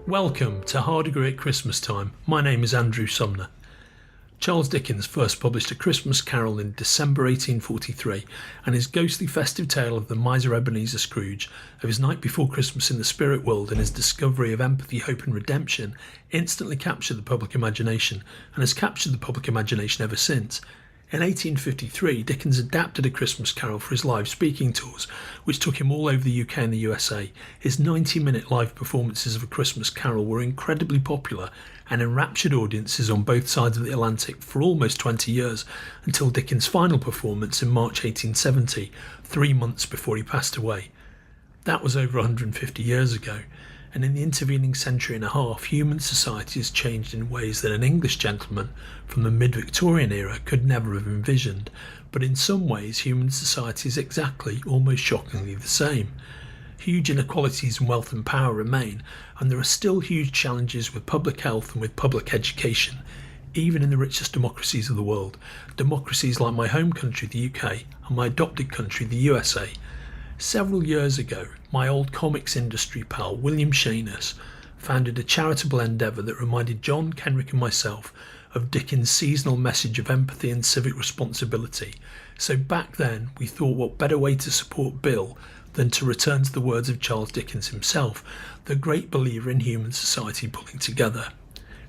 Welcome to Hard Agree at Christmas Time. My name is Andrew Sumner. Charles Dickens first published A Christmas Carol in December 1843, and his ghostly festive tale of the miser Ebenezer Scrooge, of his night before Christmas in the spirit world and his discovery of empathy, hope and redemption instantly captured the public imagination and has captured the public imagination ever since. In 1853, Dickens adapted A Christmas Carol for his live speaking tours, which took him all over the UK and the USA. His 90-minute live performances of A Christmas Carol were incredibly popular and enraptured audiences on both sides of the Atlantic for almost 20 years, until Dickens' final performance in March 1870, 3 months before he passed away. That was over 150 years ago, and in the intervening century and a half, human society has changed in ways that an English gentleman from the mid-Victorian era could never have envisioned. But in some ways, human society is exactly, almost shockingly, the same. Huge inequalities in wealth and power remain, and there are still huge challenges with public health and with public education, even in the richest democracies of the world, democracies like my home country, the UK, and my adopted country, the USA. Several years ago, my old comics industry pal William Shanus founded a charitable endeavour that reminded John, Kenrick and myself of Dickens' seasonal message of empathy and civic responsibility. So back then we thought, what better way to support Bill than to return to the words of Charles Dickens himself, the great believer in human society pulling together.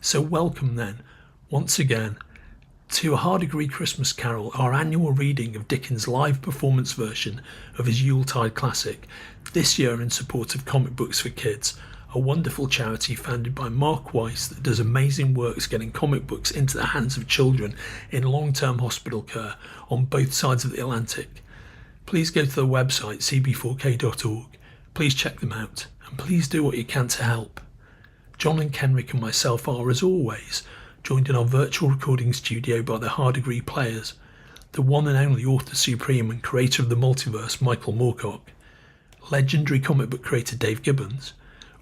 So welcome then, once again, to A Hard Agree Christmas Carol, our annual reading of Dickens' live performance version of his Yuletide classic, this year in support of Comic Books for Kids, a wonderful charity founded by Mark Weiss that does amazing works getting comic books into the hands of children in long-term hospital care on both sides of the Atlantic. Please go to the website cb4k.org, please check them out, and please do what you can to help. John and Kenrick and myself are, as always, joined in our virtual recording studio by the Hard Agree players, the one and only author supreme and creator of the multiverse, Michael Moorcock, legendary comic book creator Dave Gibbons,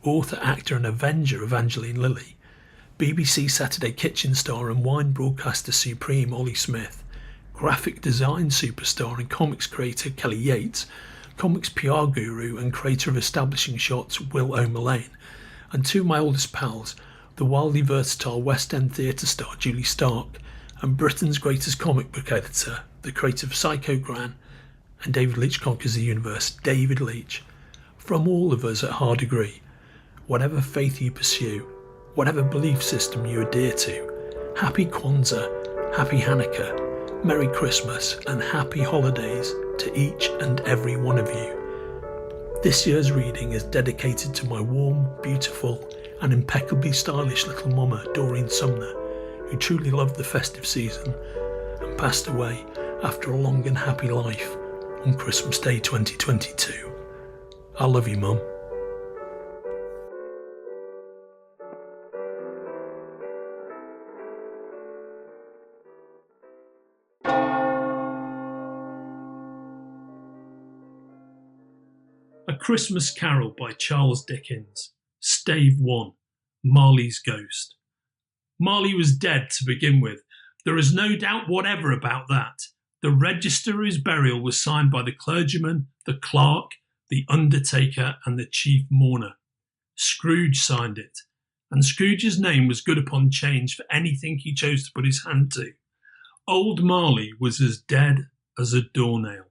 author, actor and avenger Evangeline Lilly, BBC Saturday Kitchen star and wine broadcaster supreme Olly Smith, graphic design superstar and comics creator Kelly Yates, comics PR guru and creator of Establishing Shots Will O'Mullane, and two of my oldest pals, the wildly versatile West End theatre star Julie Stark, and Britain's greatest comic book editor, the creator of Psycho Gran and David Leach Conquers the Universe, David Leach. From all of us at Hard Agree, whatever faith you pursue, whatever belief system you adhere to, Happy Kwanzaa, Happy Hanukkah, Merry Christmas and Happy Holidays to each and every one of you. This year's reading is dedicated to my warm, beautiful and impeccably stylish little mama, Doreen Sumner, who truly loved the festive season and passed away after a long and happy life on Christmas Day 2022. I love you, Mum. A Christmas Carol by Charles Dickens. Stave 1. Marley's Ghost. Marley was dead to begin with. There is no doubt whatever about that. The register of his burial was signed by the clergyman, the clerk, the undertaker and the chief mourner. Scrooge signed it, and Scrooge's name was good upon change for anything he chose to put his hand to. Old Marley was as dead as a doornail.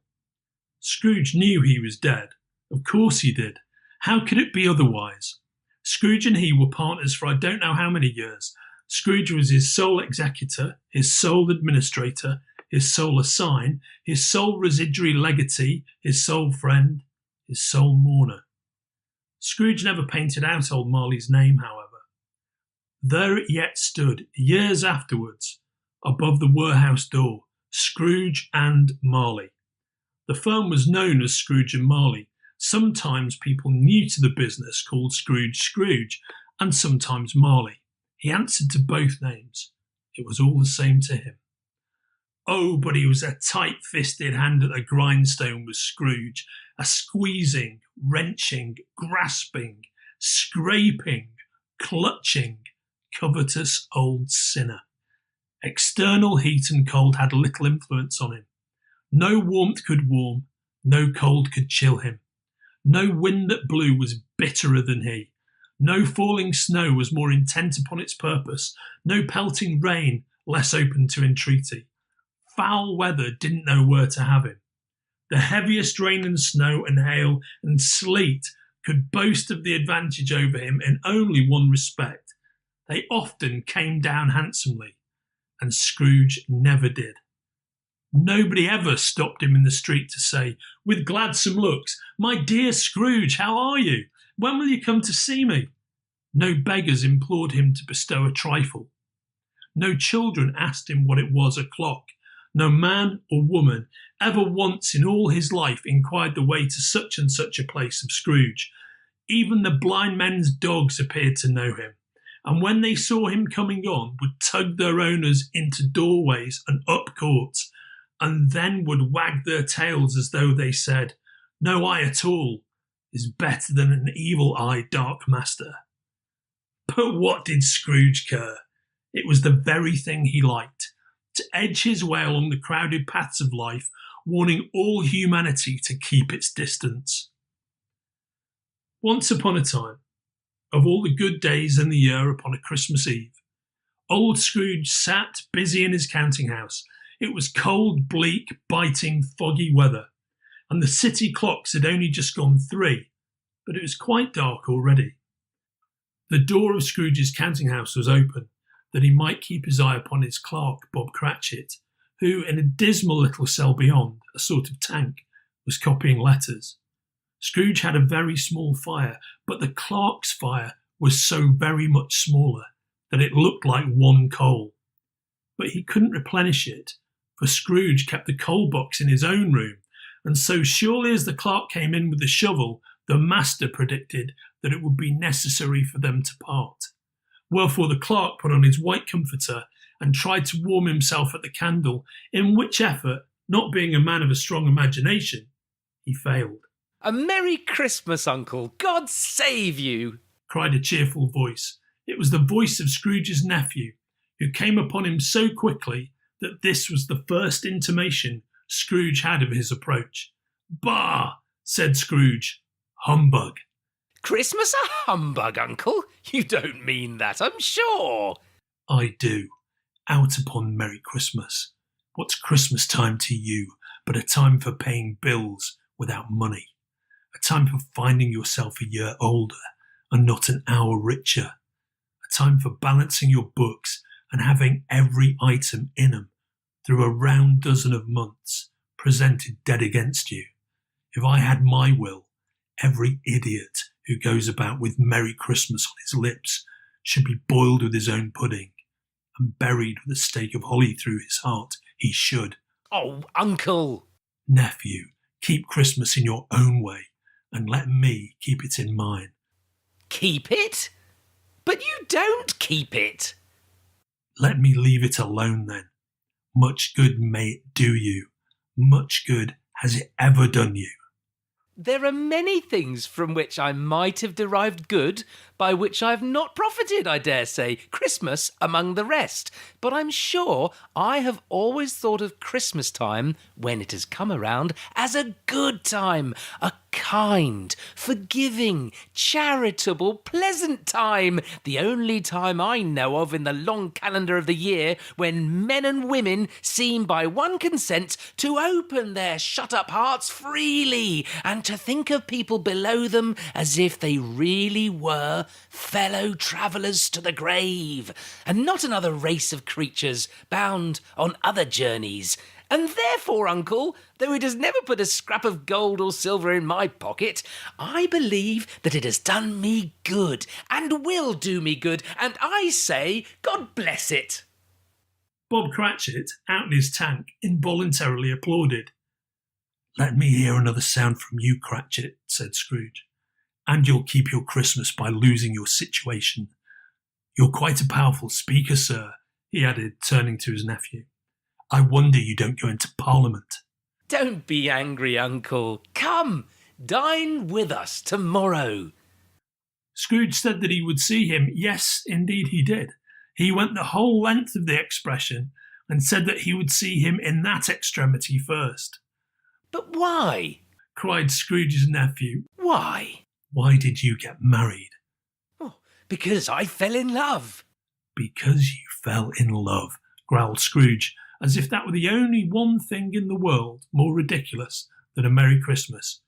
Scrooge knew he was dead. Of course he did. How could it be otherwise? Scrooge and he were partners for I don't know how many years. Scrooge was his sole executor, his sole administrator, his sole assign, his sole residuary legatee, his sole friend, his sole mourner. Scrooge never painted out old Marley's name, however. There it yet stood, years afterwards, above the warehouse door, Scrooge and Marley. The firm was known as Scrooge and Marley. Sometimes people new to the business called Scrooge, and sometimes Marley. He answered to both names. It was all the same to him. Oh, but he was a tight-fisted hand at the grindstone, was Scrooge, a squeezing, wrenching, grasping, scraping, clutching, covetous old sinner. External heat and cold had little influence on him. No warmth could warm, no cold could chill him. No wind that blew was bitterer than he. No falling snow was more intent upon its purpose, no pelting rain less open to entreaty. Foul weather didn't know where to have him. The heaviest rain and snow and hail and sleet could boast of the advantage over him in only one respect. They often came down handsomely, and Scrooge never did. Nobody ever stopped him in the street to say, with gladsome looks, "My dear Scrooge, how are you? When will you come to see me?" No beggars implored him to bestow a trifle. No children asked him what it was o'clock. No man or woman ever once in all his life inquired the way to such and such a place of Scrooge. Even the blind men's dogs appeared to know him, and when they saw him coming on, would tug their owners into doorways and up courts, and then would wag their tails as though they said, "No eye at all is better than an evil-eyed dark master." But what did Scrooge care? It was the very thing he liked, to edge his way along the crowded paths of life, warning all humanity to keep its distance. Once upon a time, of all the good days in the year upon a Christmas Eve, old Scrooge sat busy in his counting house. It was cold, bleak, biting, foggy weather, and the city clocks had only just gone 3, but it was quite dark already. The door of Scrooge's counting house was open, that he might keep his eye upon his clerk, Bob Cratchit, who, in a dismal little cell beyond, a sort of tank, was copying letters. Scrooge had a very small fire, but the clerk's fire was so very much smaller that it looked like one coal. But he couldn't replenish it, for Scrooge kept the coal box in his own room, and so surely as the clerk came in with the shovel, the master predicted that it would be necessary for them to part. Wherefore the clerk put on his white comforter and tried to warm himself at the candle, in which effort, not being a man of a strong imagination, he failed. "A Merry Christmas, Uncle! God save you!" cried a cheerful voice. It was the voice of Scrooge's nephew, who came upon him so quickly that this was the first intimation Scrooge had of his approach. "Bah!" said Scrooge. "Humbug." "Christmas a humbug, Uncle? You don't mean that, I'm sure." "I do. Out upon Merry Christmas. What's Christmas time to you but a time for paying bills without money? A time for finding yourself a year older and not an hour richer? A time for balancing your books and having every item in 'em through a round dozen of months presented dead against you? If I had my will, every idiot who goes about with Merry Christmas on his lips should be boiled with his own pudding and buried with a stake of holly through his heart. He should." "Oh, Uncle!" "Nephew, keep Christmas in your own way and let me keep it in mine." "Keep it? But you don't keep it." "Let me leave it alone then. Much good may it do you. Much good has it ever done you." "There are many things from which I might have derived good, by which I have not profited, I dare say, Christmas among the rest. But I'm sure I have always thought of Christmas time, when it has come around, as a good time, a kind, forgiving, charitable, pleasant time, the only time I know of in the long calendar of the year when men and women seem by one consent to open their shut-up hearts freely and to think of people below them as if they really were fellow travellers to the grave, and not another race of creatures bound on other journeys. And therefore, Uncle, though it has never put a scrap of gold or silver in my pocket, I believe that it has done me good, and will do me good, and I say, God bless it." Bob Cratchit, out in his tank, involuntarily applauded. "Let me hear another sound from you, Cratchit," said Scrooge, "and you'll keep your Christmas by losing your situation. You're quite a powerful speaker, sir," he added, turning to his nephew. "I wonder you don't go into Parliament." "Don't be angry, Uncle. Come, dine with us tomorrow." Scrooge said that he would see him. Yes, indeed he did. He went the whole length of the expression and said that he would see him in that extremity first. "But why?" cried Scrooge's nephew. "Why?" "Why did you get married?" Oh, Because I fell in love. Because you fell in love, growled Scrooge, as if that were the only one thing in the world more ridiculous than a Merry Christmas.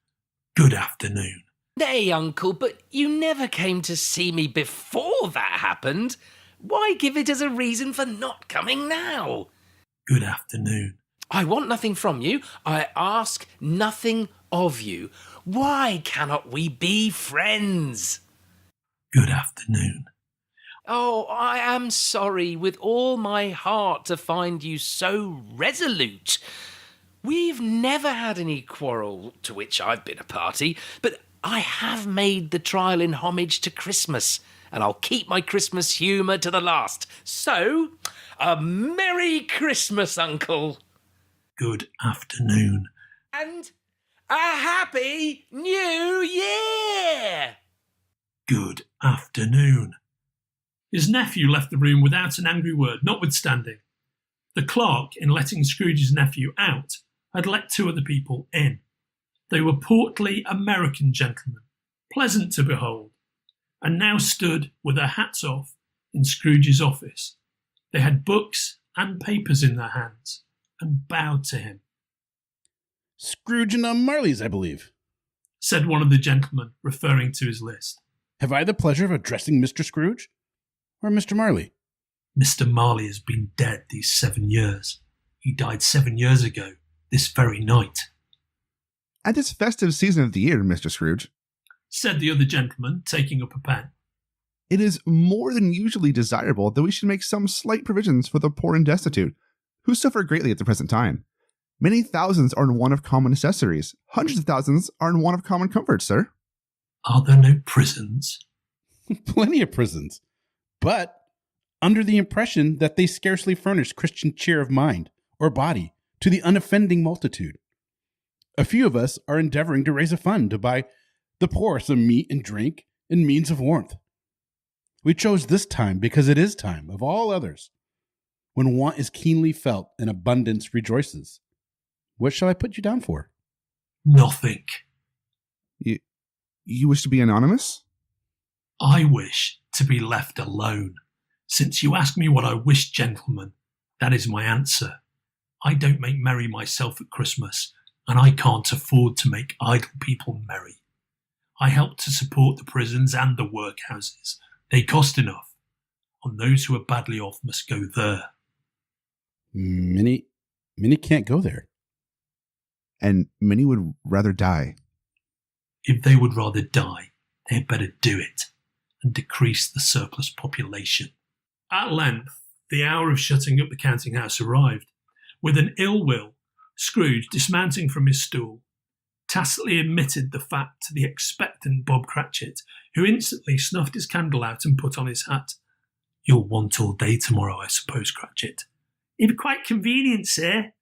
Good afternoon. Nay, Uncle, but you never came to see me before that happened. Why give it as a reason for not coming now? Good afternoon. I want nothing from you. I ask nothing of you. Why cannot we be friends? Good afternoon. Oh, I am sorry with all my heart to find you so resolute. We've never had any quarrel to which I've been a party, but I have made the trial in homage to Christmas, and I'll keep my Christmas humour to the last. So, a Merry Christmas, Uncle. Good afternoon. And a Happy New Year! Good afternoon. His nephew left the room without an angry word, notwithstanding. The clerk, in letting Scrooge's nephew out, had let two other people in. They were portly American gentlemen, pleasant to behold, and now stood with their hats off in Scrooge's office. They had books and papers in their hands, and bowed to him. Scrooge and Marley's, I believe, said one of the gentlemen, referring to his list. Have I the pleasure of addressing Mr. Scrooge? Or Mr. Marley? Mr. Marley has been dead these 7 years. He died 7 years ago, this very night. At this festive season of the year, Mr. Scrooge, said the other gentleman, taking up a pen, it is more than usually desirable that we should make some slight provisions for the poor and destitute, who suffer greatly at the present time. Many thousands are in want of common necessaries. Hundreds of thousands are in want of common comforts, sir. Are there no prisons? Plenty of prisons, but under the impression that they scarcely furnish Christian cheer of mind or body to the unoffending multitude. A few of us are endeavoring to raise a fund to buy the poor some meat and drink and means of warmth. We chose this time because it is time, of all others, when want is keenly felt and abundance rejoices. What shall I put you down for? Nothing. You wish to be anonymous? I wish to be left alone. Since you ask me what I wish, gentlemen, that is my answer. I don't make merry myself at Christmas, and I can't afford to make idle people merry. I help to support the prisons and the workhouses. They cost enough, and those who are badly off must go there. Many can't go there. And many would rather die. If they would rather die, they had better do it, and decrease the surplus population. At length, the hour of shutting up the counting house arrived. With an ill will, Scrooge, dismounting from his stool, tacitly admitted the fact to the expectant Bob Cratchit, who instantly snuffed his candle out and put on his hat. You'll want all day tomorrow, I suppose, Cratchit. If quite convenient, sir.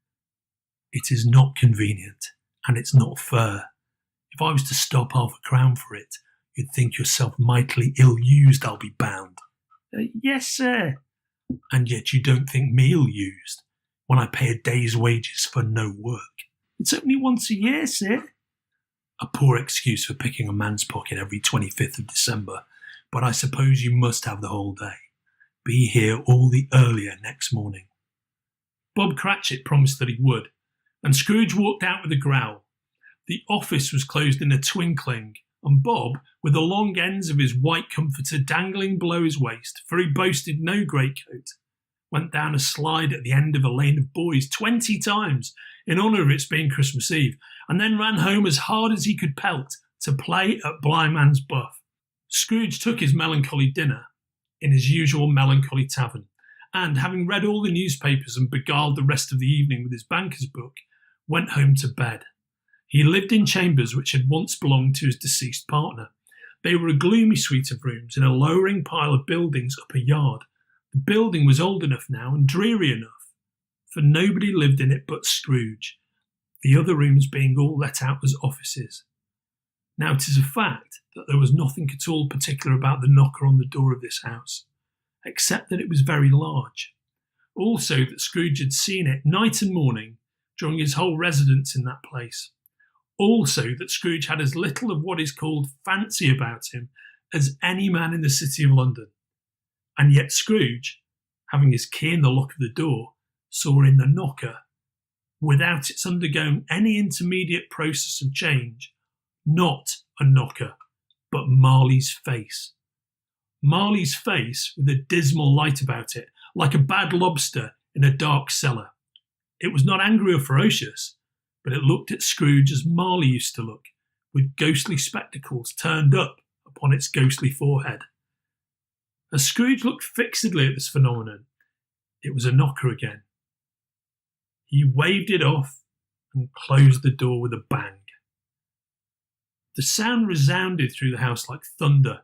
It is not convenient, and it's not fair. If I was to stop £5 for it, you'd think yourself mightily ill-used, I'll be bound. Yes, sir. And yet you don't think me ill-used, when I pay a day's wages for no work. It's only once a year, sir. A poor excuse for picking a man's pocket every 25th of December, but I suppose you must have the whole day. Be here all the earlier next morning. Bob Cratchit promised that he would, and Scrooge walked out with a growl. The office was closed in a twinkling, and Bob, with the long ends of his white comforter dangling below his waist, for he boasted no greatcoat, went down a slide at the end of a lane of boys 20 times in honour of its being Christmas Eve, and then ran home as hard as he could pelt to play at Blindman's Buff. Scrooge took his melancholy dinner in his usual melancholy tavern, and, having read all the newspapers and beguiled the rest of the evening with his banker's book, went home to bed. He lived in chambers which had once belonged to his deceased partner. They were a gloomy suite of rooms in a lowering pile of buildings up a yard. The building was old enough now and dreary enough, for nobody lived in it but Scrooge, the other rooms being all let out as offices. Now it is a fact that there was nothing at all particular about the knocker on the door of this house, except that it was very large. Also that Scrooge had seen it night and morning during his whole residence in that place. Also that Scrooge had as little of what is called fancy about him as any man in the City of London. And yet Scrooge, having his key in the lock of the door, saw in the knocker, without its undergoing any intermediate process of change, not a knocker, but Marley's face. Marley's face with a dismal light about it, like a bad lobster in a dark cellar. It was not angry or ferocious, but it looked at Scrooge as Marley used to look, with ghostly spectacles turned up upon its ghostly forehead. As Scrooge looked fixedly at this phenomenon, it was a knocker again. He waved it off and closed the door with a bang. The sound resounded through the house like thunder.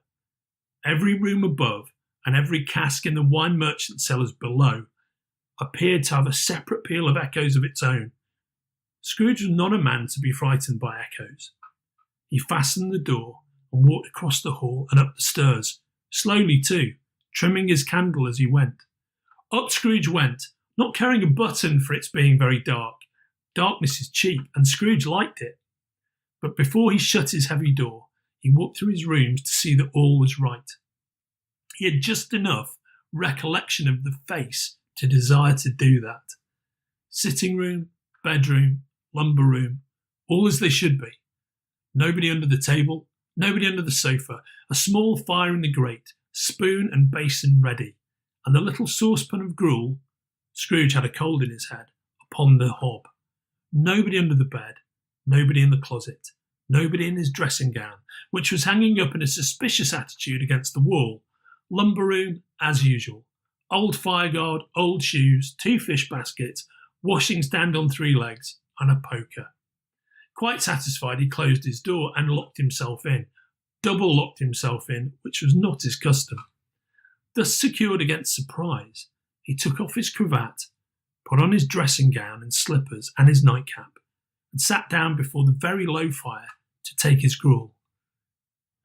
Every room above and every cask in the wine merchant cellars below appeared to have a separate peal of echoes of its own. Scrooge was not a man to be frightened by echoes. He fastened the door and walked across the hall and up the stairs, slowly too, trimming his candle as he went. Up Scrooge went, not caring a button for its being very dark. Darkness is cheap, and Scrooge liked it. But before he shut his heavy door, he walked through his rooms to see that all was right. He had just enough recollection of the face to desire to do that. Sitting room, bedroom, lumber room, all as they should be. Nobody under the table, nobody under the sofa, a small fire in the grate, spoon and basin ready, and the little saucepan of gruel, Scrooge had a cold in his head, upon the hob. Nobody under the bed, nobody in the closet, nobody in his dressing gown, which was hanging up in a suspicious attitude against the wall. Lumber room, as usual. Old fireguard, old shoes, 2 fish baskets, washing stand on 3 legs, and a poker. Quite satisfied, he closed his door and locked himself in, double locked himself in, which was not his custom. Thus secured against surprise, he took off his cravat, put on his dressing gown and slippers and his nightcap, and sat down before the very low fire to take his gruel.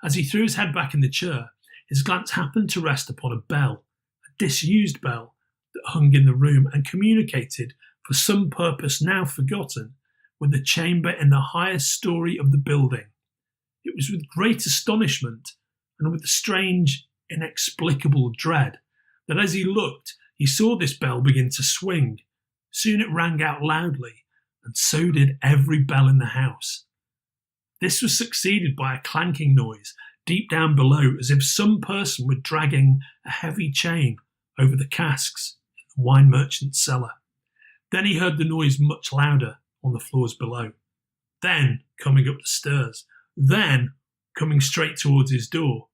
As he threw his head back in the chair, his glance happened to rest upon a bell, a disused bell that hung in the room and communicated, for some purpose now forgotten, with the chamber in the highest story of the building. It was with great astonishment and with a strange, inexplicable dread that as he looked, he saw this bell begin to swing. Soon it rang out loudly, and so did every bell in the house. This was succeeded by a clanking noise deep down below, as if some person were dragging a heavy chain over the casks in the wine merchant's cellar. Then he heard the noise much louder on the floors below. Then coming up the stairs. Then coming straight towards his door.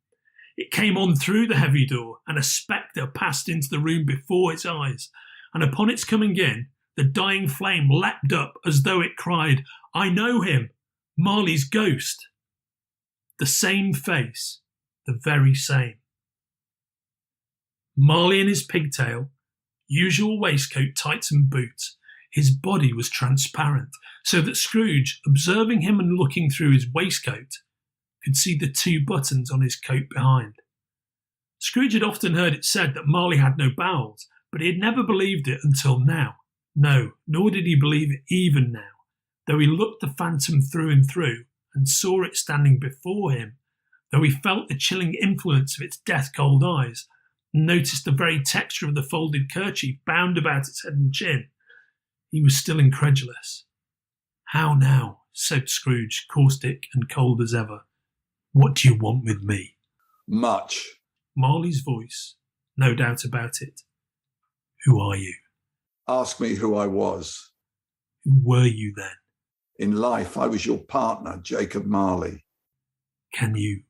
It came on through the heavy door, and a spectre passed into the room before his eyes, and upon its coming in, the dying flame leapt up as though it cried, "I know him, Marley's ghost." The same face, the very same. Marley in his pigtail, usual waistcoat, tights and boots. His body was transparent, so that Scrooge, observing him and looking through his waistcoat, could see the 2 buttons on his coat behind. Scrooge had often heard it said that Marley had no bowels, but he had never believed it until now. No, nor did he believe it even now, though he looked the phantom through and through, and saw it standing before him, though he felt the chilling influence of its death-cold eyes, and noticed the very texture of the folded kerchief bound about its head and chin, he was still incredulous. "How now?" said Scrooge, caustic and cold as ever. "What do you want with me?" "Much." Marley's voice, no doubt about it. "Who are you?" "Ask me who I was." "Who were you then?" "In life, I was your partner, Jacob Marley." Can you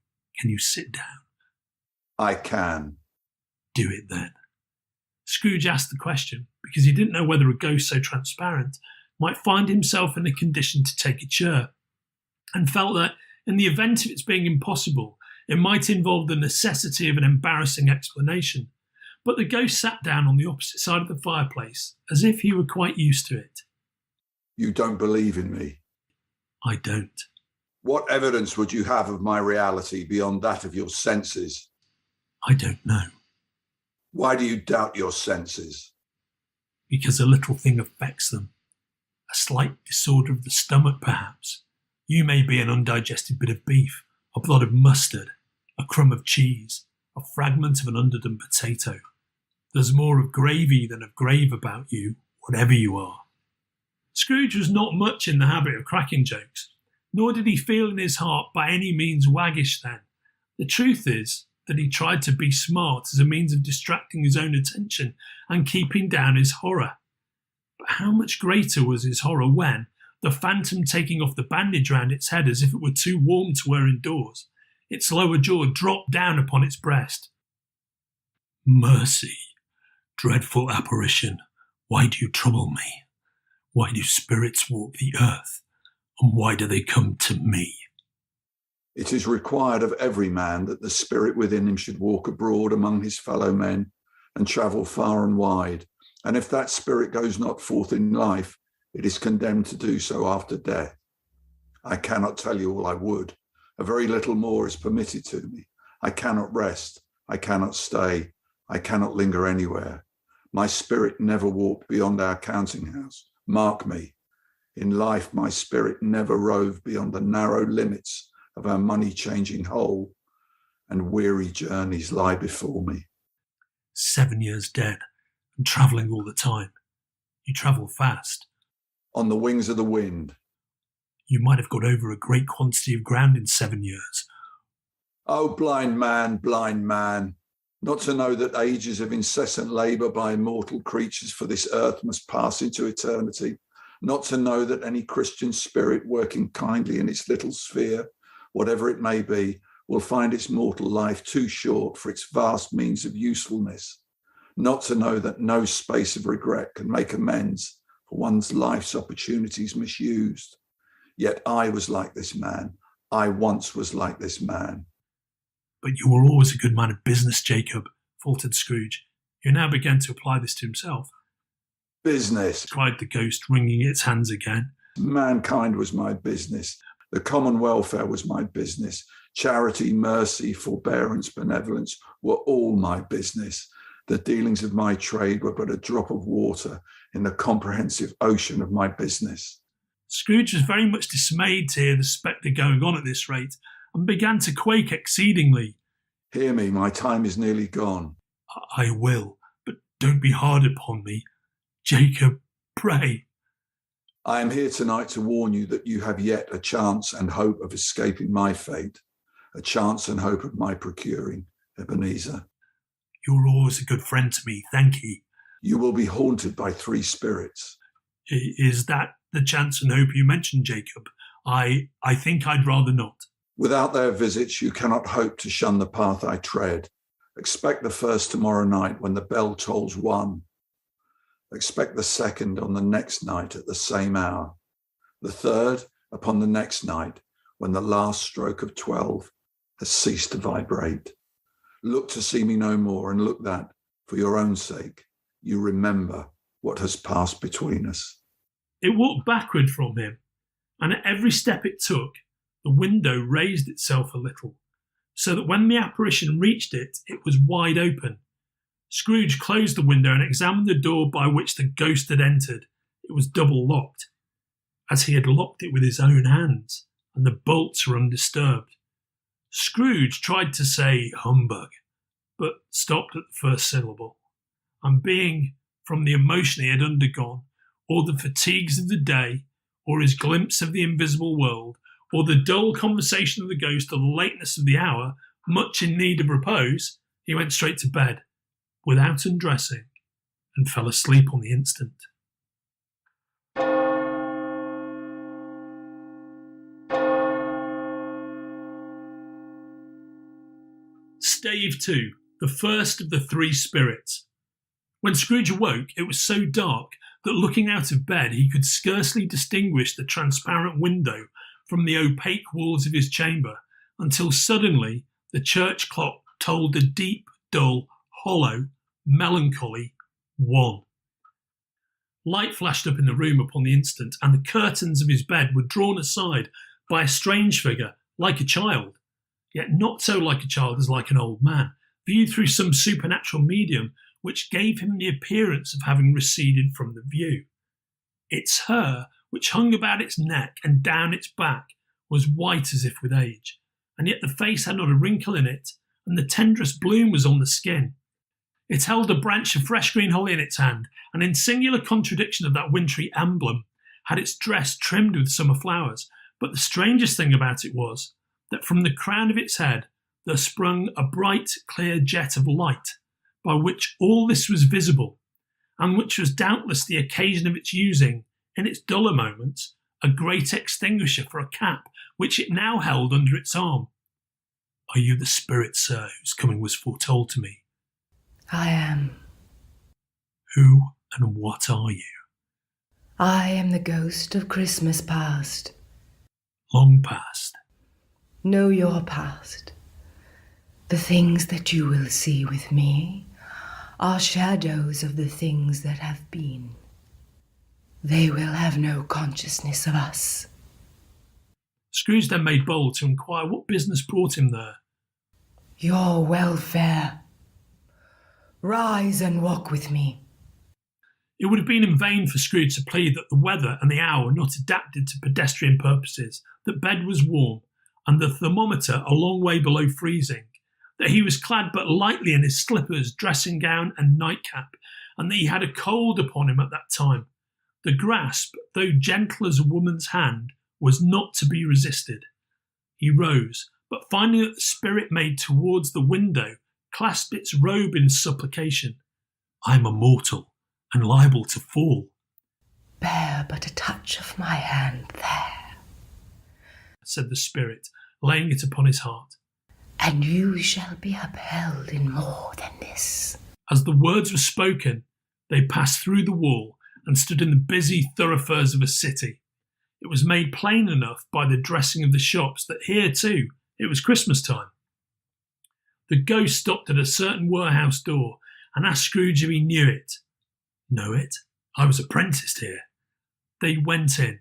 sit down?" "I can." "Do it then." Scrooge asked the question because he didn't know whether a ghost so transparent might find himself in a condition to take a chair, and felt that, in the event of its being impossible, it might involve the necessity of an embarrassing explanation. But the ghost sat down on the opposite side of the fireplace, as if he were quite used to it. "You don't believe in me?" "I don't." "What evidence would you have of my reality beyond that of your senses?" "I don't know." "Why do you doubt your senses?" "Because a little thing affects them. A slight disorder of the stomach, perhaps. You may be an undigested bit of beef, a blot of mustard, a crumb of cheese, a fragment of an underdone potato. There's more of gravy than of grave about you, whatever you are. Scrooge was not much in the habit of cracking jokes, nor did he feel in his heart by any means waggish then. The truth is that he tried to be smart as a means of distracting his own attention and keeping down his horror. But how much greater was his horror when, the phantom taking off the bandage round its head as if it were too warm to wear indoors, its lower jaw dropped down upon its breast. Mercy, dreadful apparition, why do you trouble me? Why do spirits walk the earth? And why do they come to me? It is required of every man that the spirit within him should walk abroad among his fellow men and travel far and wide. And if that spirit goes not forth in life, it is condemned to do so after death. I cannot tell you all I would. A very little more is permitted to me. I cannot rest. I cannot stay. I cannot linger anywhere. My spirit never walked beyond our counting house. Mark me. In life, my spirit never roved beyond the narrow limits of our money-changing hole, and weary journeys lie before me. 7 years dead, and travelling all the time. You travel fast. On the wings of the wind. You might have got over a great quantity of ground in 7 years. Oh, blind man, not to know that ages of incessant labour by immortal creatures for this earth must pass into eternity, not to know that any Christian spirit working kindly in its little sphere, whatever it may be, will find its mortal life too short for its vast means of usefulness, not to know that no space of regret can make amends for one's life's opportunities misused. Yet I was like this man. I once was like this man. But you were always a good man of business, Jacob, faltered Scrooge, who now began to apply this to himself. Business, cried the ghost, wringing its hands again. Mankind was my business. The common welfare was my business. Charity, mercy, forbearance, benevolence were all my business. The dealings of my trade were but a drop of water in the comprehensive ocean of my business. Scrooge was very much dismayed to hear the spectre going on at this rate, and began to quake exceedingly. Hear me, my time is nearly gone. I will, but don't be hard upon me. Jacob, pray. I am here tonight to warn you that you have yet a chance and hope of escaping my fate, a chance and hope of my procuring, Ebenezer. You're always a good friend to me, thank ye. You will be haunted by 3 spirits. Is that the chance and hope you mentioned, Jacob? I think I'd rather not. Without their visits, you cannot hope to shun the path I tread. Expect the first tomorrow night when the bell tolls 1. Expect the second on the next night at the same hour. The third upon the next night when the last stroke of 12 has ceased to vibrate. Look to see me no more, and look that, for your own sake, you remember what has passed between us. It walked backward from him, and at every step it took, the window raised itself a little, so that when the apparition reached it, it was wide open. Scrooge closed the window and examined the door by which the ghost had entered. It was double locked, as he had locked it with his own hands, and the bolts were undisturbed. Scrooge tried to say humbug, but stopped at the first syllable, and being, from the emotion he had undergone, or the fatigues of the day, or his glimpse of the invisible world, or the dull conversation of the ghost, or the lateness of the hour, much in need of repose, he went straight to bed, without undressing, and fell asleep on the instant. Stave 2, the first of the 3 spirits. When Scrooge awoke, it was so dark that looking out of bed he could scarcely distinguish the transparent window from the opaque walls of his chamber, until suddenly the church clock tolled a deep, dull, hollow, melancholy 1. Light flashed up in the room upon the instant, and the curtains of his bed were drawn aside by a strange figure, like a child, yet not so like a child as like an old man, viewed through some supernatural medium which gave him the appearance of having receded from the view. Its hair, which hung about its neck and down its back, was white as if with age, and yet the face had not a wrinkle in it, and the tenderest bloom was on the skin. It held a branch of fresh green holly in its hand, and in singular contradiction of that wintry emblem, had its dress trimmed with summer flowers. But the strangest thing about it was that from the crown of its head there sprung a bright, clear jet of light, by which all this was visible, and which was doubtless the occasion of its using, in its duller moments, a great extinguisher for a cap which it now held under its arm. Are you the spirit, sir, whose coming was foretold to me? I am. Who and what are you? I am the ghost of Christmas past. Long past. Know your past. The things that you will see with me are shadows of the things that have been. They will have no consciousness of us. Scrooge then made bold to inquire what business brought him there. Your welfare. Rise and walk with me. It would have been in vain for Scrooge to plead that the weather and the hour were not adapted to pedestrian purposes, that bed was warm, and the thermometer a long way below freezing, that he was clad but lightly in his slippers, dressing gown, and nightcap, and that he had a cold upon him at that time. The grasp, though gentle as a woman's hand, was not to be resisted. He rose, but finding that the spirit made towards the window clasped its robe in supplication. I am a mortal, and liable to fall. Bear but a touch of my hand there, said the spirit, laying it upon his heart, and you shall be upheld in more than this. As the words were spoken, they passed through the wall and stood in the busy thoroughfares of a city. It was made plain enough by the dressing of the shops that here, too, it was Christmas time. The ghost stopped at a certain warehouse door and asked Scrooge if he knew it. Know it? I was apprenticed here. They went in.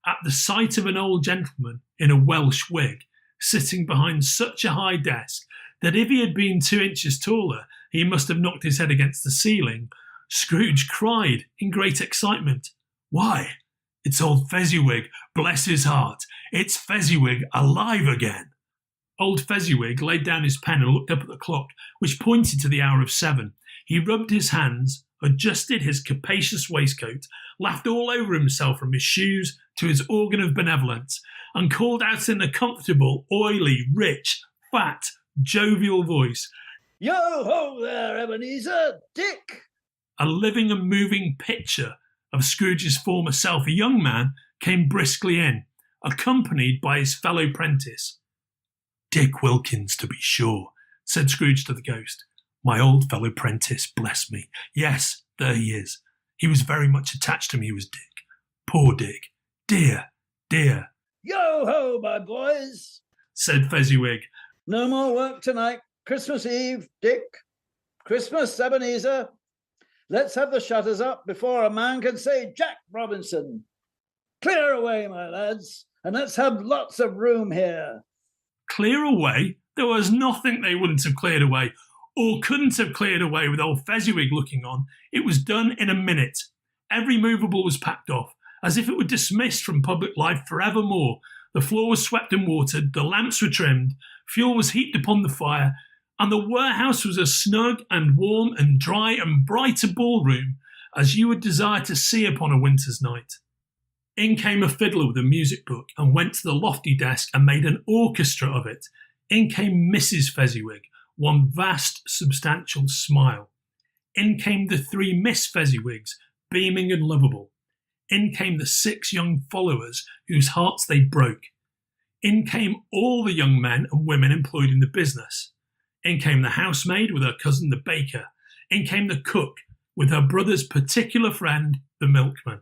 At the sight of an old gentleman in a Welsh wig, sitting behind such a high desk that if he had been 2 inches taller, he must have knocked his head against the ceiling, Scrooge cried in great excitement, Why, it's old Fezziwig, bless his heart. It's Fezziwig alive again. Old Fezziwig laid down his pen and looked up at the clock, which pointed to the hour of 7. He rubbed his hands, adjusted his capacious waistcoat, laughed all over himself from his shoes to his organ of benevolence, and called out in a comfortable, oily, rich, fat, jovial voice, Yo-ho there, Ebenezer! Dick! A living and moving picture of Scrooge's former self, a young man, came briskly in, accompanied by his fellow prentice. Dick Wilkins, to be sure, said Scrooge to the ghost. My old fellow prentice, bless me. Yes, there he is. He was very much attached to me, was Dick. Poor Dick. Dear, dear. Yo-ho, my boys! Said Fezziwig. No more work tonight. Christmas Eve, Dick. Christmas, Ebenezer. Let's have the shutters up before a man can say Jack Robinson. Clear away, my lads, and let's have lots of room here. Clear away? There was nothing they wouldn't have cleared away, or couldn't have cleared away with old Fezziwig looking on. It was done in a minute. Every movable was packed off, as if it were dismissed from public life forevermore. The floor was swept and watered, the lamps were trimmed, fuel was heaped upon the fire, and the warehouse was as snug and warm and dry and bright a ballroom as you would desire to see upon a winter's night. In came a fiddler with a music book and went to the lofty desk and made an orchestra of it. In came Mrs. Fezziwig, one vast, substantial smile. In came the 3 Miss Fezziwigs, beaming and lovable. In came the 6 young followers whose hearts they broke. In came all the young men and women employed in the business. In came the housemaid with her cousin the baker. In came the cook with her brother's particular friend, the milkman.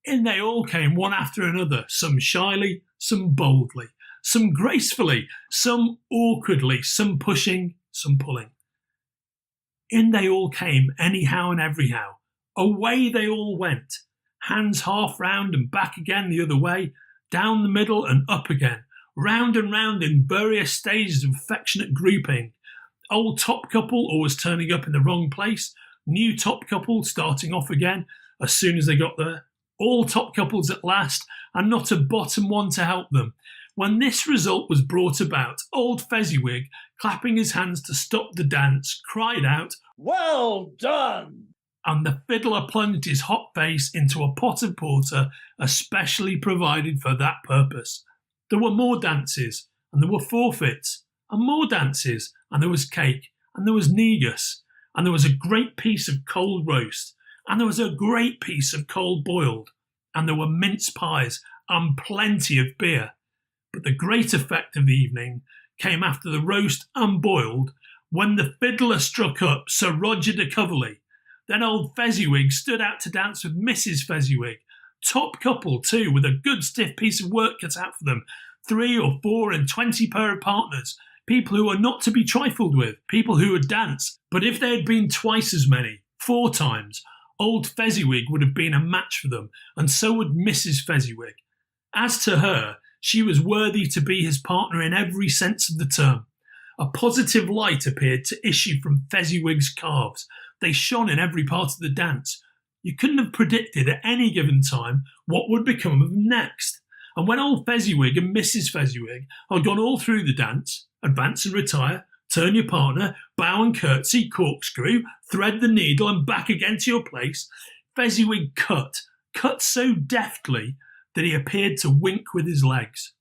In they all came one after another, some shyly, some boldly, some gracefully, some awkwardly, some pushing, some pulling. In they all came, anyhow and everyhow. Away they all went, hands half round and back again the other way, down the middle and up again, round and round in various stages of affectionate grouping. Old top couple always turning up in the wrong place, new top couple starting off again as soon as they got there, all top couples at last, and not a bottom one to help them, When this result was brought about, old Fezziwig, clapping his hands to stop the dance, cried out, "Well done!" and the fiddler plunged his hot face into a pot of porter especially provided for that purpose. There were more dances, and there were forfeits, and more dances, and there was cake, and there was negus, and there was a great piece of cold roast, and there was a great piece of cold boiled, and there were mince pies, and plenty of beer. But the great effect of the evening came after the roast and boiled, when the fiddler struck up Sir Roger de Coverley. Then old Fezziwig stood out to dance with Mrs. Fezziwig. Top couple, too, with a good stiff piece of work cut out for them. 3 or 4 and 20 pair of partners. People who are not to be trifled with. People who would dance. But if there had been twice as many, 4 times, old Fezziwig would have been a match for them, and so would Mrs. Fezziwig. As to her, she was worthy to be his partner in every sense of the term. A positive light appeared to issue from Fezziwig's calves. They shone in every part of the dance. You couldn't have predicted at any given time what would become of them next. And when old Fezziwig and Mrs. Fezziwig had gone all through the dance, advance and retire, turn your partner, bow and curtsy, corkscrew, thread the needle and back again to your place, Fezziwig cut so deftly that he appeared to wink with his legs.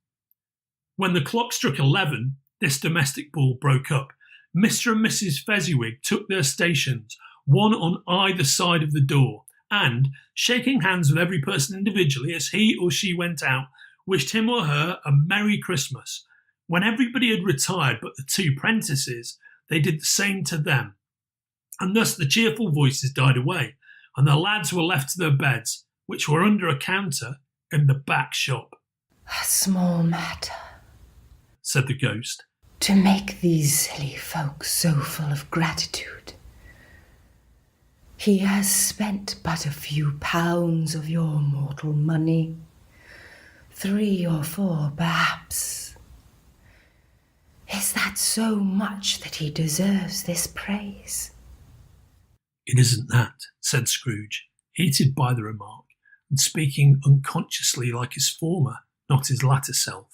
When the clock struck 11, this domestic ball broke up. Mr. and Mrs. Fezziwig took their stations, one on either side of the door, and, shaking hands with every person individually as he or she went out, wished him or her a Merry Christmas. When everybody had retired but the 2 prentices, they did the same to them. And thus the cheerful voices died away, and the lads were left to their beds, which were under a counter in the back shop. A small matter, said the ghost, to make these silly folks so full of gratitude. He has spent but a few pounds of your mortal money, 3 or 4 perhaps. Is that so much that he deserves this praise? It isn't that, said Scrooge, heated by the remark, and speaking unconsciously like his former, not his latter self.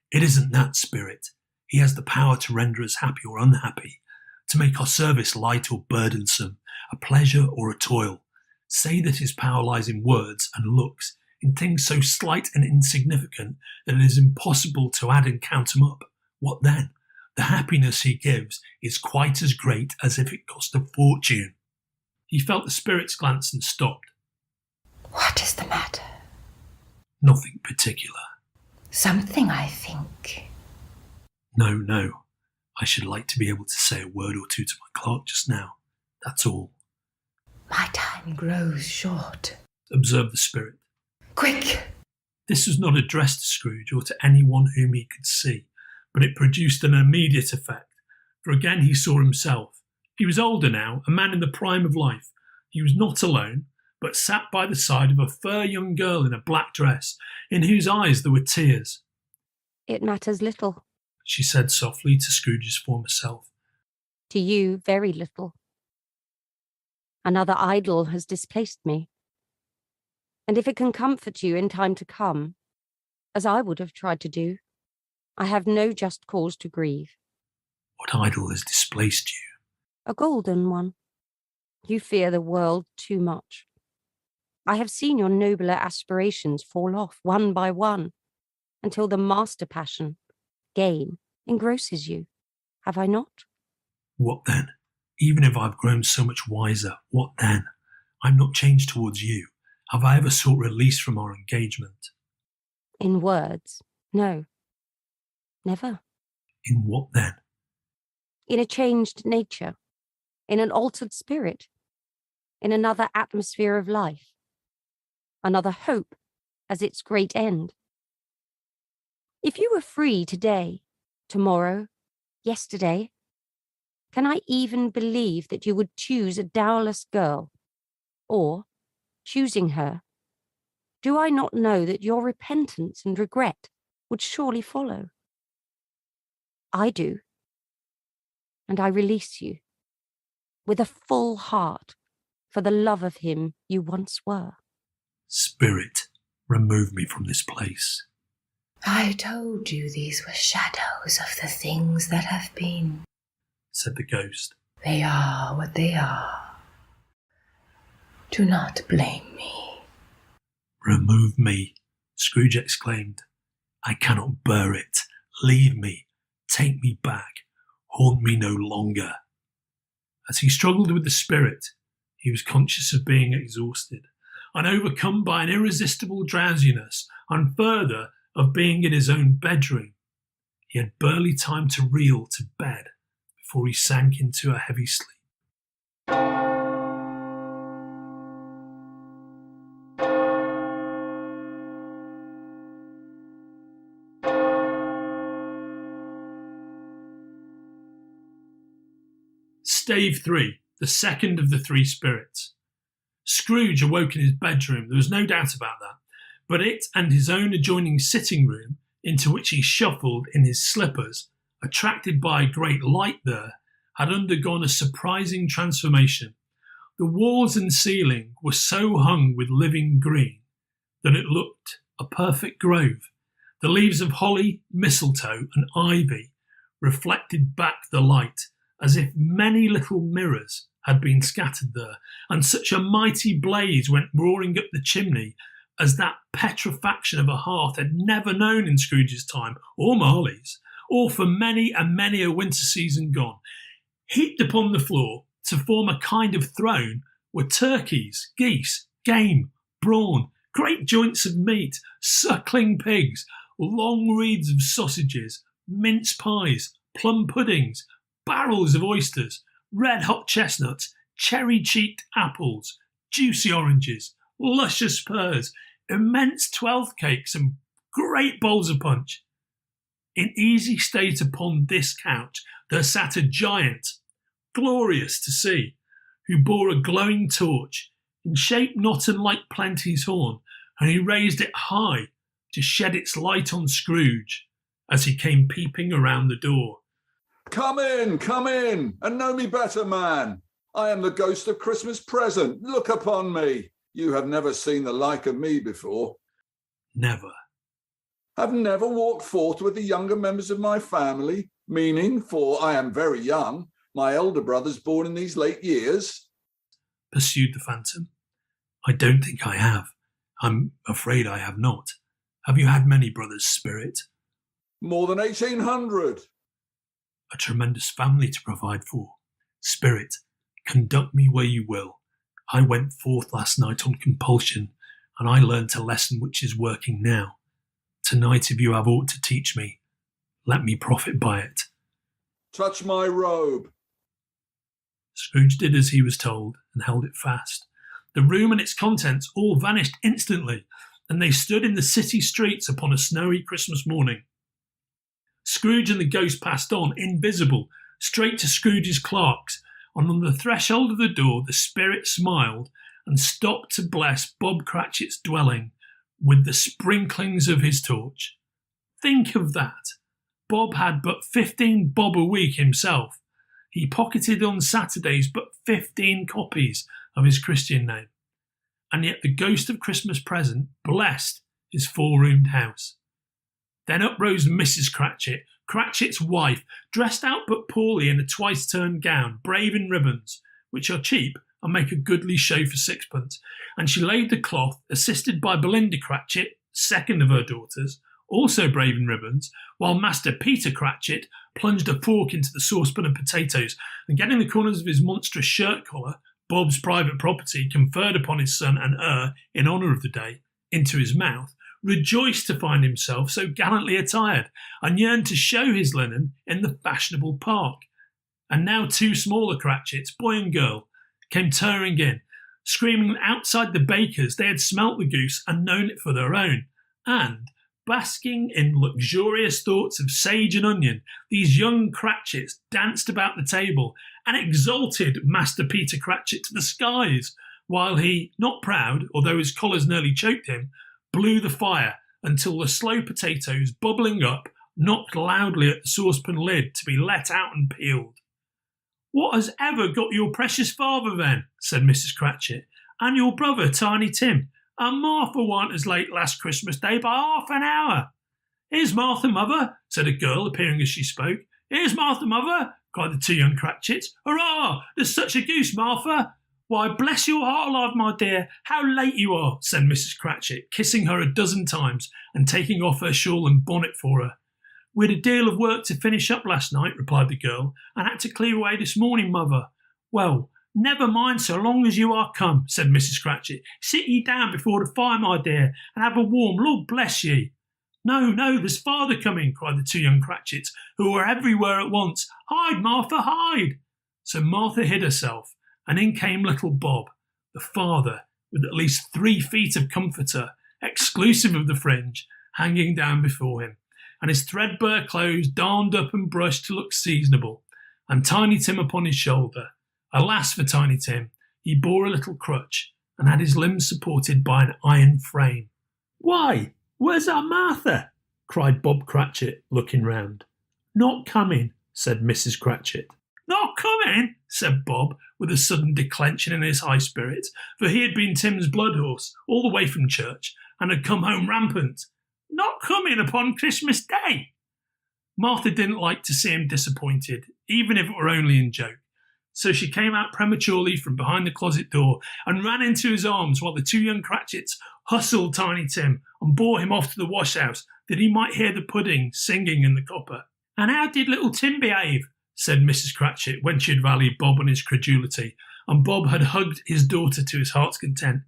It isn't that, Spirit. He has the power to render us happy or unhappy, to make our service light or burdensome, a pleasure or a toil. Say that his power lies in words and looks, in things so slight and insignificant that it is impossible to add and count them up. What then? The happiness he gives is quite as great as if it cost a fortune. He felt the Spirit's glance and stopped. What is the matter? Nothing particular. Something, I think. No. I should like to be able to say a word or 2 to my clerk just now. That's all. My time grows short, observed the Spirit. Quick! This was not addressed to Scrooge or to anyone whom he could see, but it produced an immediate effect, for again he saw himself. He was older now, a man in the prime of life. He was not alone, but sat by the side of a fair young girl in a black dress, in whose eyes there were tears. It matters little. She said softly to Scrooge's former self. To you, very little. Another idol has displaced me. And if it can comfort you in time to come, as I would have tried to do, I have no just cause to grieve. What idol has displaced you? A golden one. You fear the world too much. I have seen your nobler aspirations fall off one by one, until the master passion, gain, engrosses you. Have I not? What then? Even if I've grown so much wiser, what then? I'm not changed towards you. Have I ever sought release from our engagement? In words, no. Never. In what then? In a changed nature, in an altered spirit, in another atmosphere of life, another hope as its great end. If you were free today, tomorrow, yesterday, can I even believe that you would choose a dowerless girl? Or, choosing her, do I not know that your repentance and regret would surely follow? I do. And I release you, with a full heart, for the love of him you once were. Spirit, remove me from this place. I told you these were shadows of the things that have been, said the ghost. They are what they are. Do not blame me. Remove me, Scrooge exclaimed. I cannot bear it. Leave me. Take me back. Haunt me no longer. As he struggled with the spirit, he was conscious of being exhausted and overcome by an irresistible drowsiness, and further, of being in his own bedroom. He had barely time to reel to bed before he sank into a heavy sleep. Stave 3, the second of the three spirits. Scrooge awoke in his bedroom, there was no doubt about that, but it and his own adjoining sitting room, into which he shuffled in his slippers, attracted by a great light there, had undergone a surprising transformation. The walls and ceiling were so hung with living green that it looked a perfect grove. The leaves of holly, mistletoe, and ivy reflected back the light, as if many little mirrors had been scattered there, and such a mighty blaze went roaring up the chimney as that petrifaction of a hearth had never known in Scrooge's time, or Marley's, or for many and many a winter season gone. Heaped upon the floor to form a kind of throne were turkeys, geese, game, brawn, great joints of meat, suckling pigs, long wreaths of sausages, mince pies, plum puddings, barrels of oysters, red-hot chestnuts, cherry-cheeked apples, juicy oranges, luscious pears, immense 12th cakes, and great bowls of punch. In easy state upon this couch there sat a giant, glorious to see, who bore a glowing torch, in shape not unlike Plenty's horn, and he raised it high to shed its light on Scrooge as he came peeping around the door. Come in, and know me better, man. I am the ghost of Christmas present. Look upon me. You have never seen the like of me before. Never. Have never walked forth with the younger members of my family, meaning, for I am very young, my elder brothers born in these late years? Pursued the phantom. I don't think I have. I'm afraid I have not. Have you had many brothers, Spirit? More than 1,800. A tremendous family to provide for. Spirit, conduct me where you will. I went forth last night on compulsion, and I learnt a lesson which is working now. Tonight, if you have aught to teach me, let me profit by it. Touch my robe. Scrooge did as he was told, and held it fast. The room and its contents all vanished instantly, and they stood in the city streets upon a snowy Christmas morning. Scrooge and the ghost passed on, invisible, straight to Scrooge's clerks, and on the threshold of the door the spirit smiled and stopped to bless Bob Cratchit's dwelling with the sprinklings of his torch. Think of that! Bob had but 15 bob a week himself. He pocketed on Saturdays but 15 copies of his Christian name. And yet the ghost of Christmas present blessed his four-roomed house. Then up rose Mrs. Cratchit, Cratchit's wife, dressed out but poorly in a twice-turned gown, brave in ribbons, which are cheap and make a goodly show for sixpence, and she laid the cloth, assisted by Belinda Cratchit, second of her daughters, also brave in ribbons, while Master Peter Cratchit plunged a fork into the saucepan of potatoes, and getting the corners of his monstrous shirt collar, Bob's private property conferred upon his son and heir in honour of the day, into his mouth, rejoiced to find himself so gallantly attired, and yearned to show his linen in the fashionable park. And now two smaller Cratchits, boy and girl, came tearing in, screaming that outside the baker's they had smelt the goose and known it for their own, and, basking in luxurious thoughts of sage and onion, these young Cratchits danced about the table and exalted Master Peter Cratchit to the skies, while he, not proud, although his collars nearly choked him, blew the fire until the slow potatoes, bubbling up, knocked loudly at the saucepan lid to be let out and peeled. "What has ever got your precious father, then?" said Mrs. Cratchit, "and your brother, Tiny Tim, and Martha warn't as late last Christmas Day by half an hour. "Here's Martha, mother," said a girl, appearing as she spoke. "Here's Martha, mother," cried the two young Cratchits. "Hurrah! There's such a goose, Martha." "Why, bless your heart alive, my dear, how late you are," said Mrs. Cratchit, kissing her a dozen times and taking off her shawl and bonnet for her. "We had a deal of work to finish up last night," replied the girl, "and had to clear away this morning, mother." "Well, never mind so long as you are come," said Mrs. Cratchit. "Sit ye down before the fire, my dear, and have a warm, Lord bless ye." "No, no, there's father coming," cried the two young Cratchits, who were everywhere at once. "Hide, Martha, hide!" So Martha hid herself, and in came little Bob, the father, with at least 3 feet of comforter, exclusive of the fringe, hanging down before him, and his threadbare clothes darned up and brushed to look seasonable, and Tiny Tim upon his shoulder. Alas for Tiny Tim, he bore a little crutch, and had his limbs supported by an iron frame. "Why, where's our Martha?" cried Bob Cratchit, looking round. "Not coming," said Mrs. Cratchit. "Not coming?" said Bob, with a sudden declension in his high spirits, for he had been Tim's blood horse all the way from church, and had come home rampant. "Not coming upon Christmas Day?" Martha didn't like to see him disappointed, even if it were only in joke. So she came out prematurely from behind the closet door and ran into his arms while the two young Cratchits hustled Tiny Tim and bore him off to the wash-house that he might hear the pudding singing in the copper. "And how did little Tim behave?" said Mrs. Cratchit, when she had rallied Bob on his credulity, and Bob had hugged his daughter to his heart's content.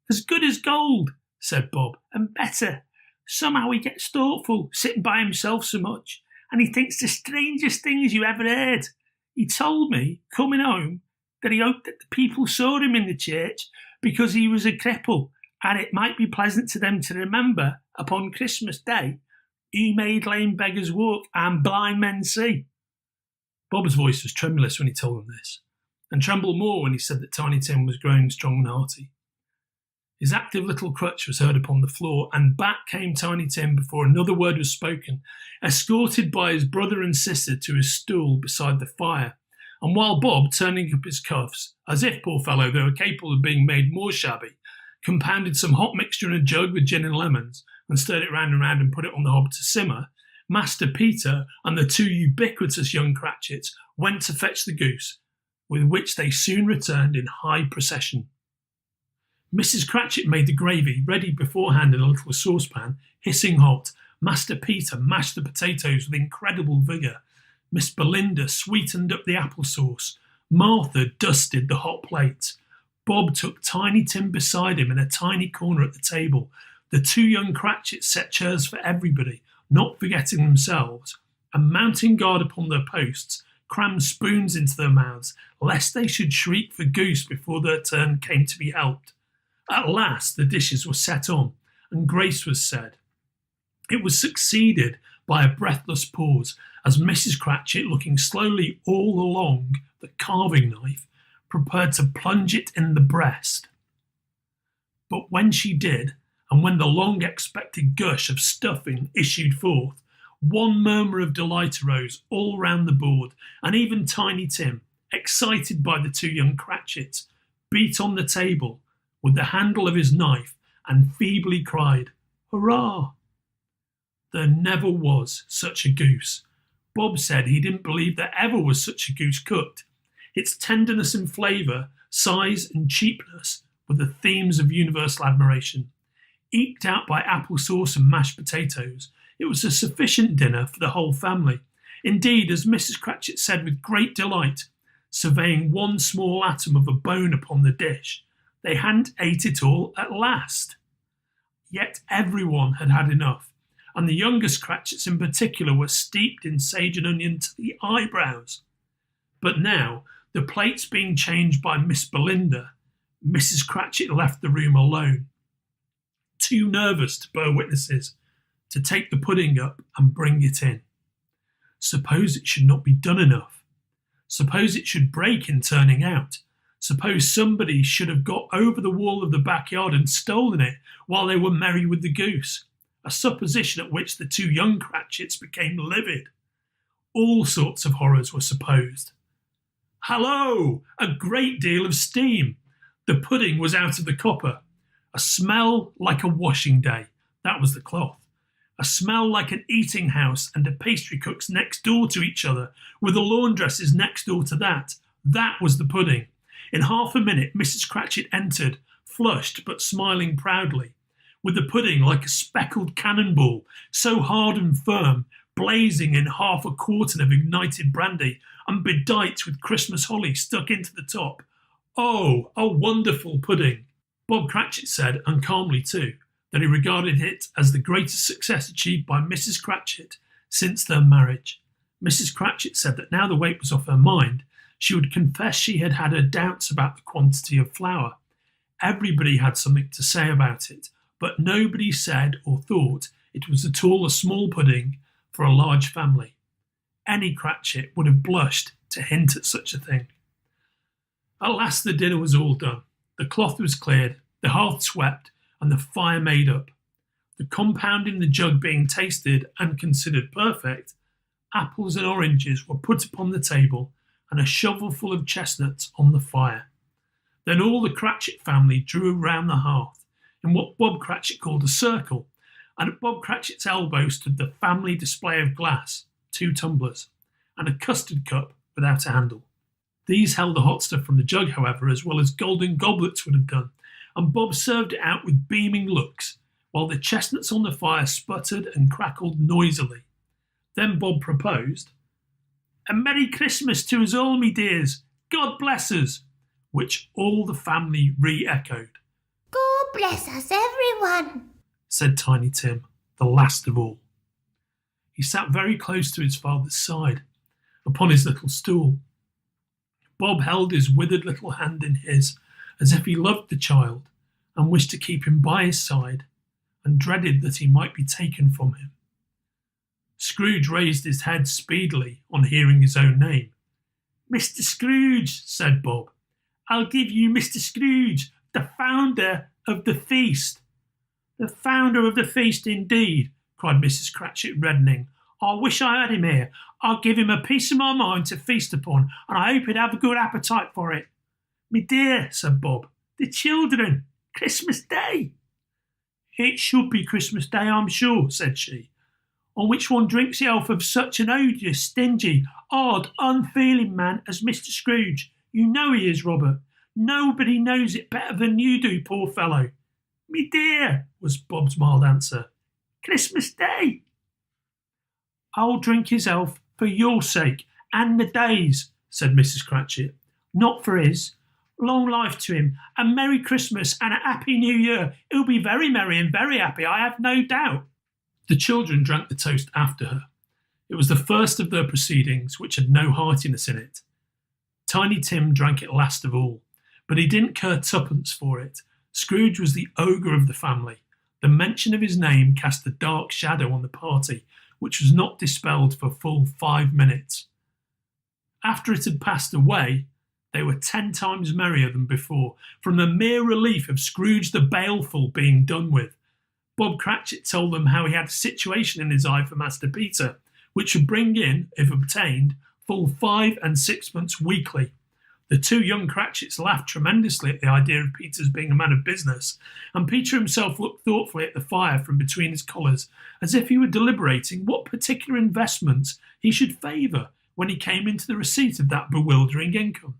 "As good as gold," said Bob, "and better. Somehow he gets thoughtful, sitting by himself so much, and he thinks the strangest things you ever heard. He told me, coming home, that he hoped that the people saw him in the church because he was a cripple, and it might be pleasant to them to remember, upon Christmas Day, he made lame beggars walk and blind men see." Bob's voice was tremulous when he told them this, and trembled more when he said that Tiny Tim was growing strong and hearty. His active little crutch was heard upon the floor, and back came Tiny Tim before another word was spoken, escorted by his brother and sister to his stool beside the fire, and while Bob, turning up his cuffs, as if, poor fellow, they were capable of being made more shabby, compounded some hot mixture in a jug with gin and lemons, and stirred it round and round and put it on the hob to simmer, Master Peter and the two ubiquitous young Cratchits went to fetch the goose, with which they soon returned in high procession. Mrs. Cratchit made the gravy ready beforehand in a little saucepan, hissing hot. Master Peter mashed the potatoes with incredible vigour. Miss Belinda sweetened up the apple sauce. Martha dusted the hot plates. Bob took Tiny Tim beside him in a tiny corner at the table. The two young Cratchits set chairs for everybody, not forgetting themselves, and mounting guard upon their posts, crammed spoons into their mouths, lest they should shriek for goose before their turn came to be helped. At last the dishes were set on, and grace was said. It was succeeded by a breathless pause, as Mrs. Cratchit, looking slowly all along the carving knife, prepared to plunge it in the breast. But when she did, and when the long-expected gush of stuffing issued forth, one murmur of delight arose all round the board, and even Tiny Tim, excited by the two young Cratchits, beat on the table with the handle of his knife and feebly cried, "Hurrah!" There never was such a goose. Bob said he didn't believe there ever was such a goose cooked. Its tenderness and flavour, size and cheapness were the themes of universal admiration. Eked out by apple sauce and mashed potatoes, it was a sufficient dinner for the whole family. Indeed, as Mrs. Cratchit said with great delight, surveying one small atom of a bone upon the dish, they hadn't ate it all at last. Yet everyone had had enough, and the youngest Cratchits in particular were steeped in sage and onion to the eyebrows. But now, the plates being changed by Miss Belinda, Mrs. Cratchit left the room alone, too nervous to bear witnesses, to take the pudding up and bring it in. Suppose it should not be done enough? Suppose it should break in turning out? Suppose somebody should have got over the wall of the backyard and stolen it while they were merry with the goose? A supposition at which the two young Cratchits became livid. All sorts of horrors were supposed. Hallo! A great deal of steam. The pudding was out of the copper. A smell like a washing day. That was the cloth. A smell like an eating house and a pastry cook's next door to each other, with the laundresses next door to that. That was the pudding. In half a minute, Mrs. Cratchit entered, flushed but smiling proudly, with the pudding like a speckled cannonball, so hard and firm, blazing in half a quartern of ignited brandy, and bedight with Christmas holly stuck into the top. Oh, a wonderful pudding! Bob Cratchit said, and calmly too, that he regarded it as the greatest success achieved by Mrs. Cratchit since their marriage. Mrs. Cratchit said that now the weight was off her mind, she would confess she had had her doubts about the quantity of flour. Everybody had something to say about it, but nobody said or thought it was at all a small pudding for a large family. Any Cratchit would have blushed to hint at such a thing. At last the dinner was all done. The cloth was cleared, the hearth swept, and the fire made up. The compound in the jug being tasted and considered perfect, apples and oranges were put upon the table and a shovelful of chestnuts on the fire. Then all the Cratchit family drew round the hearth in what Bob Cratchit called a circle, and at Bob Cratchit's elbow stood the family display of glass, 2 tumblers, and a custard cup without a handle. These held the hot stuff from the jug, however, as well as golden goblets would have done, and Bob served it out with beaming looks, while the chestnuts on the fire sputtered and crackled noisily. Then Bob proposed, "A Merry Christmas to us all, me dears! God bless us!" which all the family re-echoed. God bless us, everyone, said Tiny Tim, the last of all. He sat very close to his father's side, upon his little stool. Bob held his withered little hand in his, as if he loved the child and wished to keep him by his side, and dreaded that he might be taken from him. Scrooge raised his head speedily on hearing his own name. "Mr. Scrooge," said Bob. "I'll give you Mr. Scrooge, the founder of the feast." "The founder of the feast, indeed," cried Mrs. Cratchit, reddening. "I wish I had him here. I'll give him a piece of my mind to feast upon, and I hope he'd have a good appetite for it." "Me dear," said Bob, "the children, Christmas Day." "It should be Christmas Day, I'm sure," said she, "on which one drinks the health of such an odious, stingy, odd, unfeeling man as Mr. Scrooge. You know he is, Robert. Nobody knows it better than you do, poor fellow." "Me dear," was Bob's mild answer, "Christmas Day." "I'll drink his health for your sake and the day's," said Mrs. Cratchit. "Not for his. Long life to him, a Merry Christmas and a Happy New Year. He'll be very merry and very happy, I have no doubt." The children drank the toast after her. It was the first of their proceedings which had no heartiness in it. Tiny Tim drank it last of all, but he didn't care twopence for it. Scrooge was the ogre of the family. The mention of his name cast a dark shadow on the party, which was not dispelled for full 5 minutes. After it had passed away, they were 10 times merrier than before, from the mere relief of Scrooge the Baleful being done with. Bob Cratchit told them how he had a situation in his eye for Master Peter, which would bring in, if obtained, full 5 and 6pence weekly. The 2 young Cratchits laughed tremendously at the idea of Peter's being a man of business, and Peter himself looked thoughtfully at the fire from between his collars, as if he were deliberating what particular investments he should favour when he came into the receipt of that bewildering income.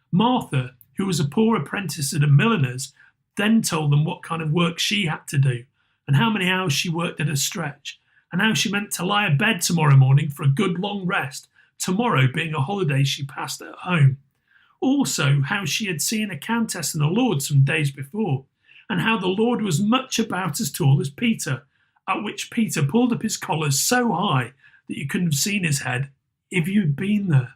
Martha, who was a poor apprentice at a milliner's, then told them what kind of work she had to do, and how many hours she worked at a stretch, and how she meant to lie abed tomorrow morning for a good long rest, tomorrow being a holiday she passed at home. Also, how she had seen a countess and a lord some days before, and how the lord was much about as tall as Peter, at which Peter pulled up his collars so high that you couldn't have seen his head if you'd been there.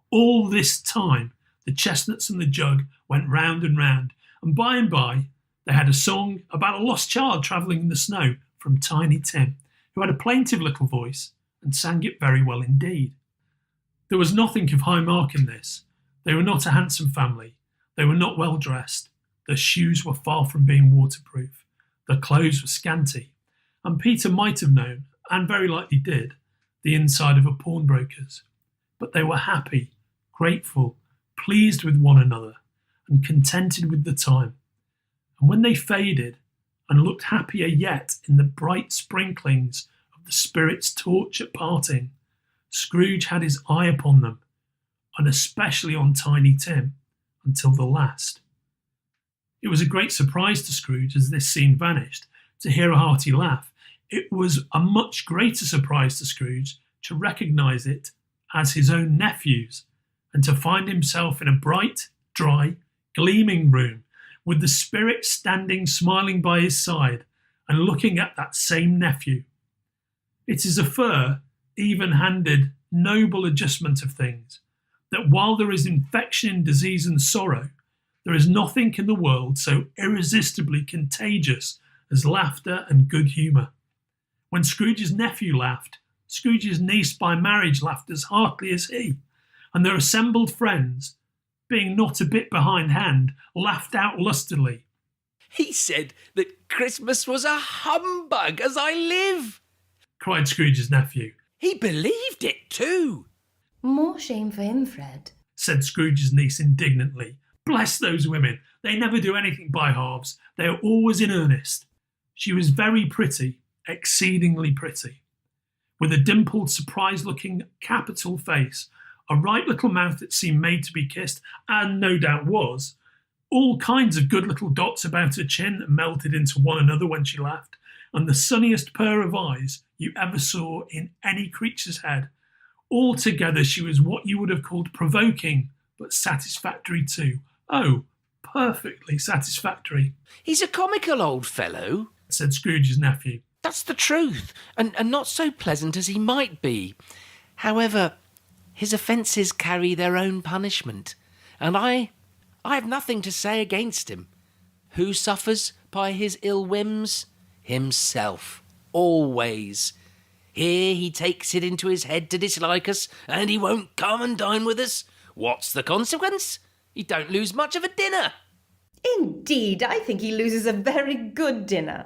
All this time, the chestnuts and the jug went round and round, and by they had a song about a lost child travelling in the snow from Tiny Tim, who had a plaintive little voice and sang it very well indeed. There was nothing of high mark in this. They were not a handsome family. They were not well dressed. Their shoes were far from being waterproof. Their clothes were scanty. And Peter might have known, and very likely did, the inside of a pawnbroker's. But they were happy, grateful, pleased with one another, and contented with the time. And when they faded, and looked happier yet in the bright sprinklings of the Spirit's torch at parting. Scrooge had his eye upon them, and especially on Tiny Tim, until the last. It was a great surprise to Scrooge as this scene vanished, to hear a hearty laugh. It was a much greater surprise to Scrooge to recognise it as his own nephew's, and to find himself in a bright, dry, gleaming room, with the Spirit standing smiling by his side and looking at that same nephew. It is a fair, even-handed, noble adjustment of things, that while there is infection, disease and sorrow, there is nothing in the world so irresistibly contagious as laughter and good humour. When Scrooge's nephew laughed, Scrooge's niece by marriage laughed as heartily as he, and their assembled friends, being not a bit behindhand, laughed out lustily. He said that Christmas was a humbug, as I live, cried Scrooge's nephew. He believed it too. More shame for him, Fred, said Scrooge's niece indignantly. Bless those women. They never do anything by halves. They are always in earnest. She was very pretty, exceedingly pretty, with a dimpled, surprised-looking, capital face, a right little mouth that seemed made to be kissed, and no doubt was, all kinds of good little dots about her chin that melted into one another when she laughed, and the sunniest pair of eyes you ever saw in any creature's head. Altogether she was what you would have called provoking, but satisfactory too. Oh, perfectly satisfactory. He's a comical old fellow, said Scrooge's nephew. That's the truth, and not so pleasant as he might be. However, his offences carry their own punishment, and I have nothing to say against him. Who suffers by his ill whims? Himself, always. Here he takes it into his head to dislike us, and he won't come and dine with us. What's the consequence? He don't lose much of a dinner. Indeed, I think he loses a very good dinner,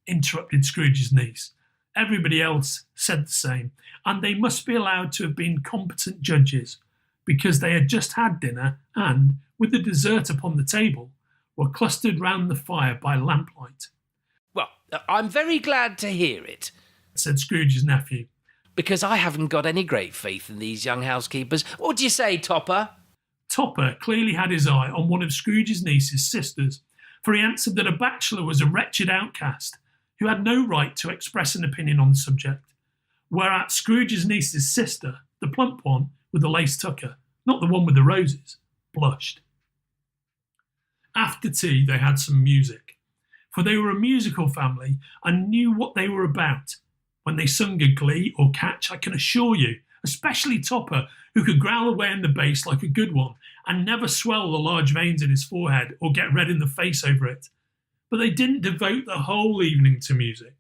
interrupted Scrooge's niece. Everybody else said the same, and they must be allowed to have been competent judges, because they had just had dinner and, with the dessert upon the table, were clustered round the fire by lamplight. Well, I'm very glad to hear it, said Scrooge's nephew, because I haven't got any great faith in these young housekeepers. What do you say, Topper? Topper clearly had his eye on one of Scrooge's niece's sisters, for he answered that a bachelor was a wretched outcast who had no right to express an opinion on the subject, whereat Scrooge's niece's sister, the plump one with the lace tucker, not the one with the roses, blushed. After tea they had some music, for they were a musical family and knew what they were about. When they sung a glee or catch, I can assure you, especially Topper, who could growl away in the bass like a good one and never swell the large veins in his forehead or get red in the face over it. But they didn't devote the whole evening to music.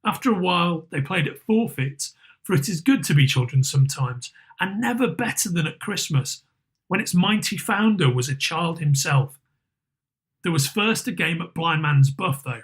After a while, they played at forfeits, for it is good to be children sometimes, and never better than at Christmas, when its mighty founder was a child himself. There was first a game at Blind Man's Buff, though,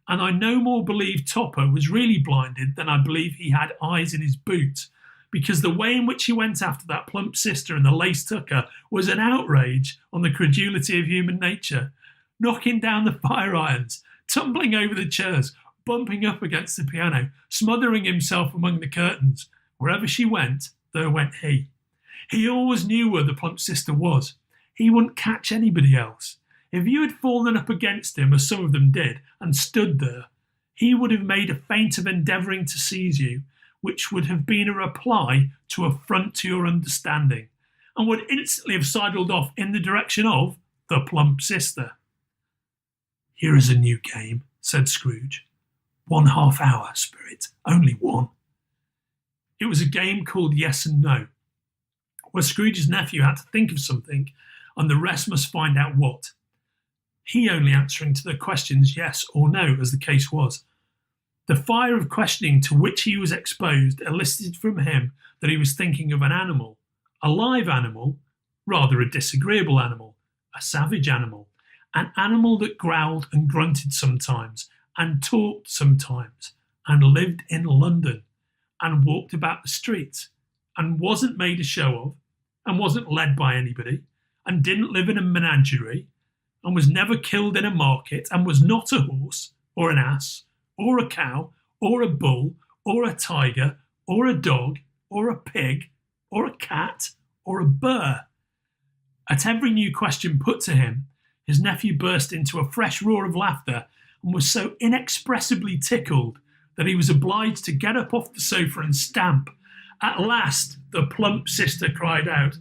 and I no more believe Topper was really blinded than I believe he had eyes in his boot, because the way in which he went after that plump sister and the lace tucker was an outrage on the credulity of human nature, knocking down the fire irons, tumbling over the chairs, bumping up against the piano, smothering himself among the curtains. Wherever she went, there went he. He always knew where the plump sister was. He wouldn't catch anybody else. If you had fallen up against him, as some of them did, and stood there, he would have made a feint of endeavouring to seize you, which would have been a reply to affront to your understanding, and would instantly have sidled off in the direction of the plump sister. Here is a new game, said Scrooge. 1/2 hour, Spirit, only one. It was a game called Yes and No, where Scrooge's nephew had to think of something, and the rest must find out what. He only answering to the questions yes or no, as the case was. The fire of questioning to which he was exposed elicited from him that he was thinking of an animal, a live animal, rather a disagreeable animal, a savage animal, an animal that growled and grunted sometimes, and talked sometimes, and lived in London, and walked about the streets, and wasn't made a show of, and wasn't led by anybody, and didn't live in a menagerie, and was never killed in a market, and was not a horse, or an ass, or a cow, or a bull, or a tiger, or a dog, or a pig, or a cat, or a burr? At every new question put to him, his nephew burst into a fresh roar of laughter and was so inexpressibly tickled that he was obliged to get up off the sofa and stamp. At last, the plump sister cried out,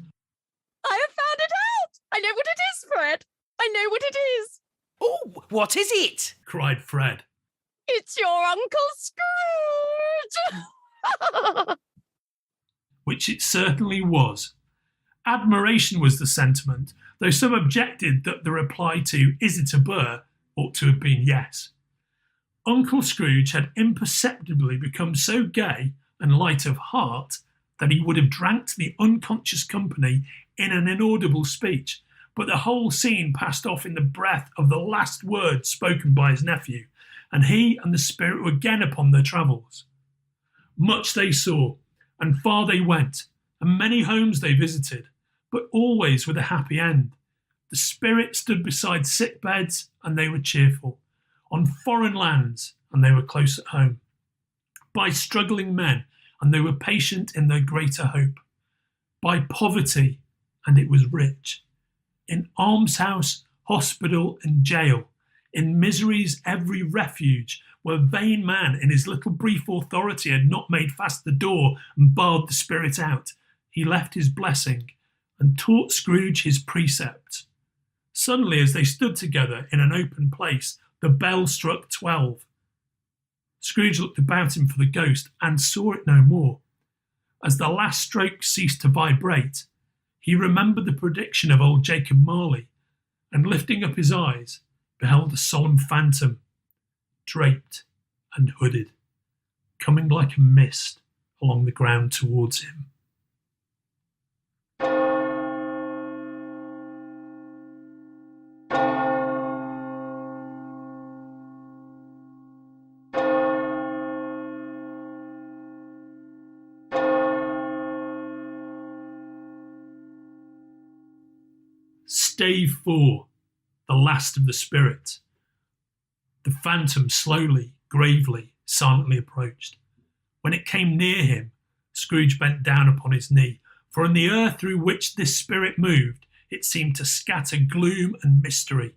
I have found it out! I know what it is, Fred! I know what it is! Oh, what is it? cried Fred. It's your Uncle Scrooge! Which it certainly was. Admiration was the sentiment, though some objected that the reply to "Is it a burr?" ought to have been yes. Uncle Scrooge had imperceptibly become so gay and light of heart that he would have drank to the unconscious company in an inaudible speech, but the whole scene passed off in the breath of the last words spoken by his nephew, and he and the spirit were again upon their travels. Much they saw, and far they went, and many homes they visited, but always with a happy end. The spirit stood beside sick beds, and they were cheerful, on foreign lands, and they were close at home, by struggling men, and they were patient in their greater hope, by poverty, and it was rich, in almshouse, hospital, and jail, in misery's every refuge, where vain man in his little brief authority had not made fast the door and barred the spirit out. He left his blessing and taught Scrooge his precepts. Suddenly, as they stood together in an open place, the bell struck 12. Scrooge looked about him for the ghost and saw it no more. As the last stroke ceased to vibrate, he remembered the prediction of old Jacob Marley, and lifting up his eyes, beheld a solemn phantom, draped and hooded, coming like a mist along the ground towards him. Stave 4, the last of the spirit. The phantom slowly, gravely, silently approached. When it came near him, Scrooge bent down upon his knee, for in the earth through which this spirit moved, it seemed to scatter gloom and mystery.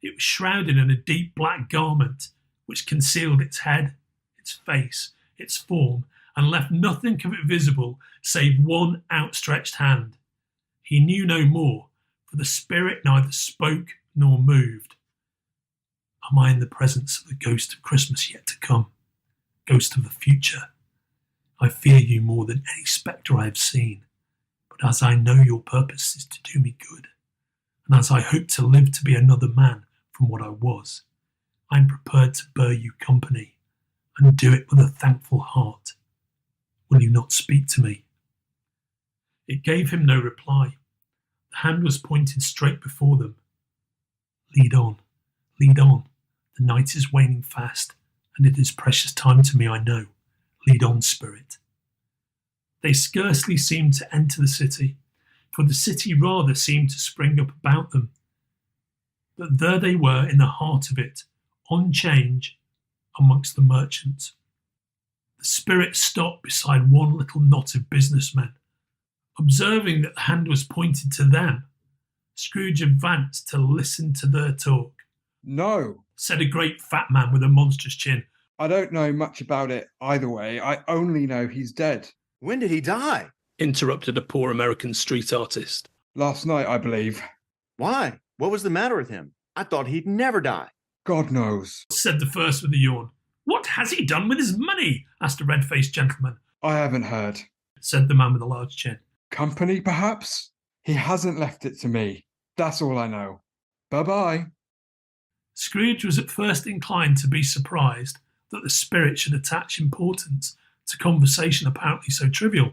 It was shrouded in a deep black garment, which concealed its head, its face, its form, and left nothing of it visible save one outstretched hand. He knew no more, for the spirit neither spoke nor moved. Am I in the presence of the ghost of Christmas yet to come? Ghost of the future? I fear you more than any spectre I have seen, but as I know your purpose is to do me good, and as I hope to live to be another man from what I was, I am prepared to bear you company, and do it with a thankful heart. Will you not speak to me? It gave him no reply. The hand was pointed straight before them. Lead on, lead on. The night is waning fast, and it is precious time to me, I know. Lead on, spirit. They scarcely seemed to enter the city, for the city rather seemed to spring up about them. But there they were in the heart of it, on 'change, amongst the merchants. The spirit stopped beside one little knot of businessmen. Observing that the hand was pointed to them, Scrooge advanced to listen to their talk. No, said a great fat man with a monstrous chin. I don't know much about it either way. I only know he's dead. When did he die? Interrupted a poor American street artist. Last night, I believe. Why? What was the matter with him? I thought he'd never die. God knows, said the first with a yawn. What has he done with his money? Asked a red-faced gentleman. I haven't heard, said the man with a large chin. Company, perhaps? He hasn't left it to me. That's all I know. Bye-bye. Scrooge was at first inclined to be surprised that the spirit should attach importance to conversation apparently so trivial.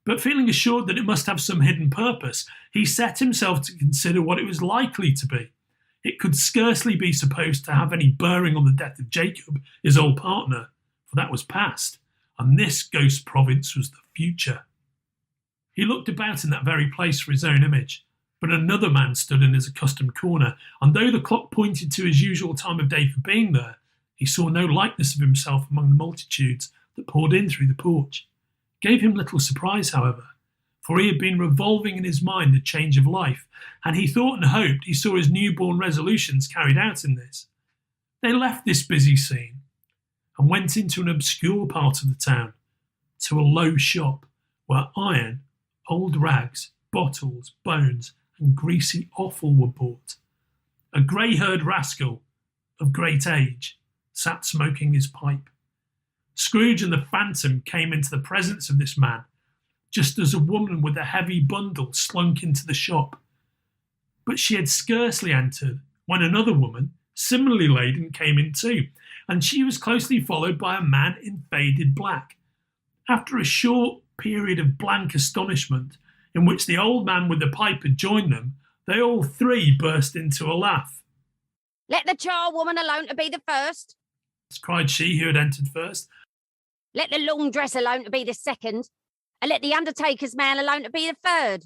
But feeling assured that it must have some hidden purpose, he set himself to consider what it was likely to be. It could scarcely be supposed to have any bearing on the death of Jacob, his old partner, for that was past, and this ghost province was the future. He looked about in that very place for his own image, but another man stood in his accustomed corner, and though the clock pointed to his usual time of day for being there, He saw no likeness of himself among the multitudes that poured in through the porch. It gave him little surprise, however, for he had been revolving in his mind a change of life, and he thought and hoped he saw his newborn resolutions carried out in this. They left this busy scene and went into an obscure part of the town, to a low shop where iron, old rags, bottles, bones, and greasy offal were bought. A grey-haired rascal of great age sat smoking his pipe. Scrooge and the Phantom came into the presence of this man, just as a woman with a heavy bundle slunk into the shop. But she had scarcely entered when another woman, similarly laden, came in too, and she was closely followed by a man in faded black. After a short period of blank astonishment, in which the old man with the pipe had joined them, they all three burst into a laugh. Let the charwoman alone to be the first. Cried she who had entered first. Let the laundress alone to be the second. And let the undertaker's man alone to be the third.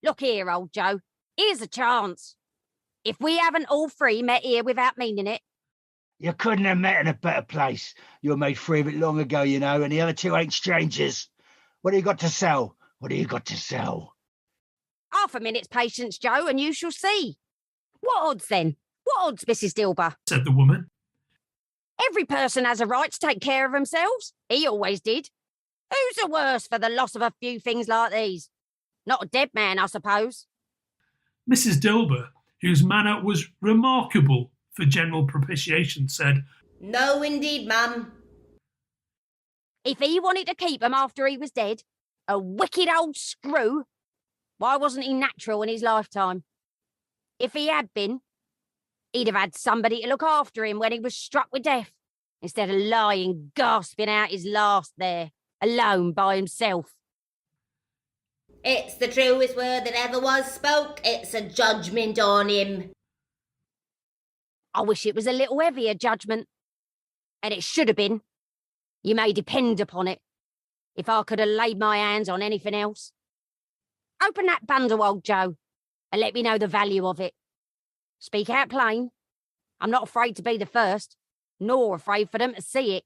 Look here, old Joe, here's a chance. If we haven't all three met here without meaning it. You couldn't have met in a better place. You were made free of it long ago, you know, and the other two ain't strangers. What have you got to sell? What have you got to sell? Half a minute's patience, Joe, and you shall see. What odds, then? What odds, Mrs. Dilber? Said the woman. Every person has a right to take care of themselves. He always did. Who's the worse for the loss of a few things like these? Not a dead man, I suppose. Mrs. Dilber, whose manner was remarkable for general propitiation, said, No, indeed, ma'am. If he wanted to keep him after he was dead, a wicked old screw, why wasn't he natural in his lifetime? If he had been, he'd have had somebody to look after him when he was struck with death, instead of lying, gasping out his last there, alone by himself. It's the truest word that ever was spoke. It's a judgment on him. I wish it was a little heavier judgment. And it should have been. You may depend upon it. If I could have laid my hands on anything else. Open that bundle, old Joe, and let me know the value of it. Speak out plain. I'm not afraid to be the first, nor afraid for them to see it.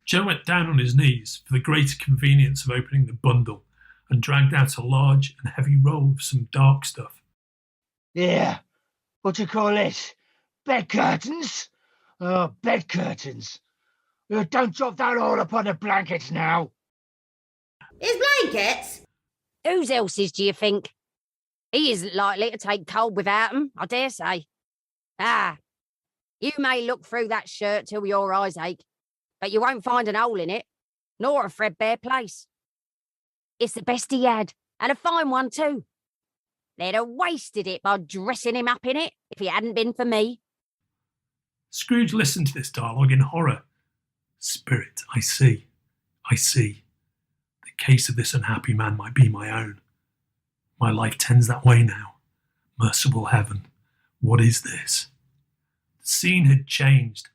Joe went down on his knees for the greater convenience of opening the bundle and dragged out a large and heavy roll of some dark stuff. Yeah, what do you call this? Bed curtains? Oh, bed curtains. Don't drop that all upon the blankets now. His blankets? Whose else's, do you think? He isn't likely to take cold without 'em, I dare say. Ah, you may look through that shirt till your eyes ache, but you won't find an hole in it, nor a threadbare place. It's the best he had, and a fine one too. They'd have wasted it by dressing him up in it if it hadn't been for me. Scrooge listened to this dialogue in horror. Spirit, I see. I see. The case of this unhappy man might be my own. My life tends that way now. Merciful heaven, what is this? The scene had changed,